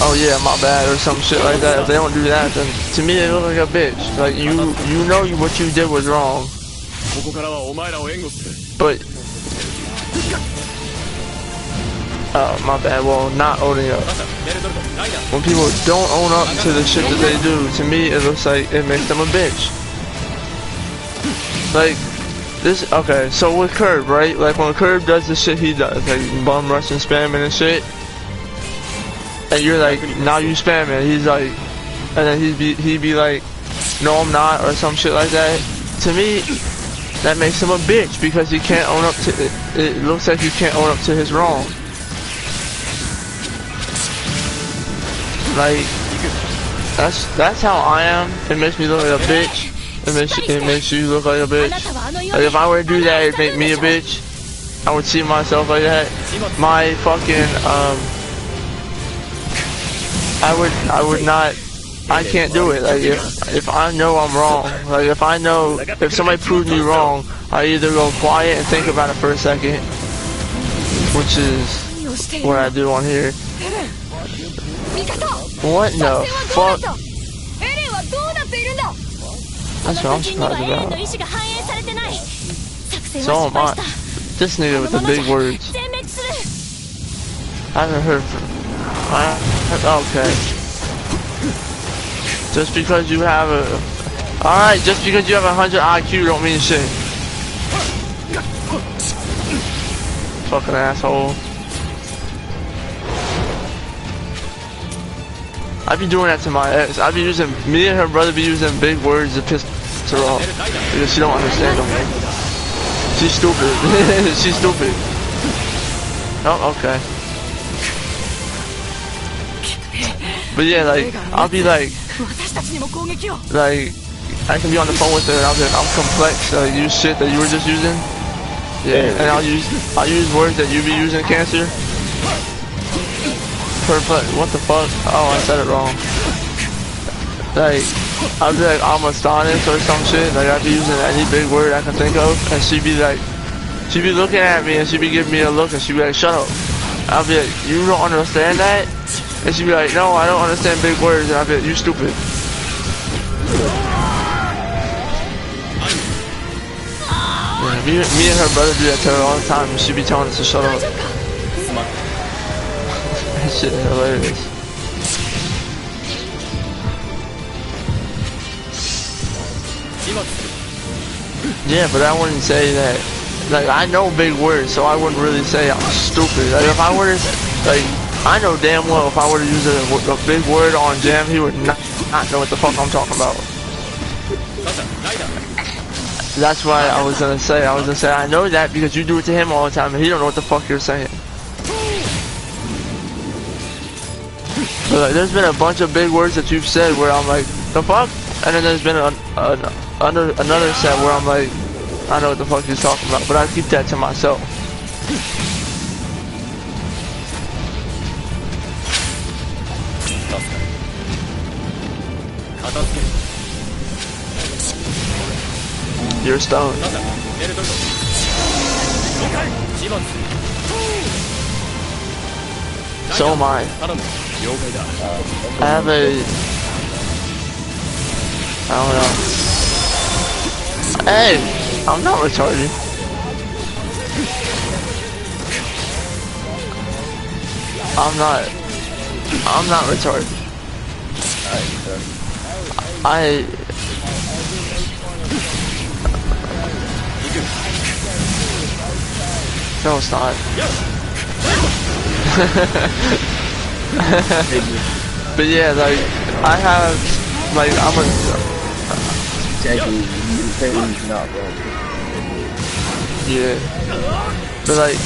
oh yeah, my bad, or some shit like that. If they don't do that, then to me they look like a bitch. Like you know what you did was wrong. But my bad. Well, not owning up. When people don't own up to the shit that they do, to me it looks like it makes them a bitch. Like this. Okay, so with Curb, right? Like when Curb does the shit he does, like bum rushing, spamming and shit. And you're like, now you spamming. He's like, and then he'd be like, no I'm not, or some shit like that. To me, that makes him a bitch because he can't own up to it. It looks like he can't own up to his wrong. Like, that's how I am. It makes me look like a bitch. It makes you look like a bitch. Like if I were to do that, it'd make me a bitch. I would see myself like that. My fucking I would not. I can't do it. Like if I know I'm wrong, like if somebody proves me wrong, I either go quiet and think about it for a second, which is what I do on here. What the fuck? That's what I'm surprised about. So am I. This nigga with the big words. I haven't heard from... Okay. Just because you have a... Alright, just because you have 100 IQ don't mean shit. Fucking asshole. I be doing that to my ex. I be using... Me and her brother be using big words to piss her off. Because she don't understand them. She's stupid. She's stupid. Oh, okay. But yeah, like, I'll be like, I can be on the phone with her and I'll be like, I'm complex, use shit that you were just using. Yeah, and I'll use words that you be using, Cancer. Perplex, what the fuck? Oh, I said it wrong. Like, I'll be like, I'm astonished or some shit, like I'd be using any big word I can think of, and she'd be like, she'd be looking at me and she'd be giving me a look and she'd be like, shut up. I'll be like, you don't understand that? And she'd be like, no, I don't understand big words. And I'd be like, you stupid. Yeah, me and her brother do that to her all the time. And she'd be telling us to shut up. That shit is hilarious. Yeah, but I wouldn't say that. Like, I know big words, so I wouldn't really say I'm stupid. Like, if I were to, like, I know damn well if I were to use a big word on Jam, he would not know what the fuck I'm talking about. That's why I was gonna say, I know that because you do it to him all the time and he don't know what the fuck you're saying. But like, there's been a bunch of big words that you've said where I'm like, the fuck? And then there's been another set where I'm like, I know what the fuck you're talking about, but I keep that to myself. You're stoned. So am I. I have a... I don't know. Hey! I'm not retarded. I'm not retarded. No, it's not. But yeah, like, I have, like, I'm a... Yeah. But like,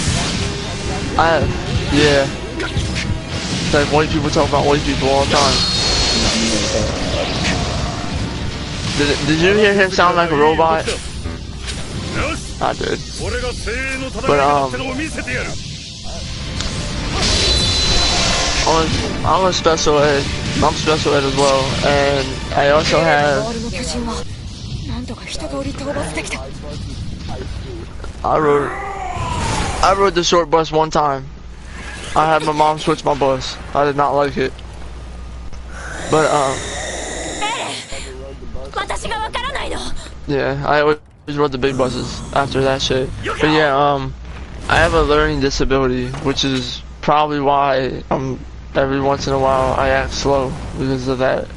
yeah. It's like white people talk about white people all the time. Did you hear him sound like a robot? I did. But I'm a special ed. I'm special ed as well, and I also have. I rode the short bus one time. I had my mom switch my bus. I did not like it. But yeah, I always rode the big buses after that shit. But yeah, I have a learning disability, which is probably why every once in a while I act slow because of that.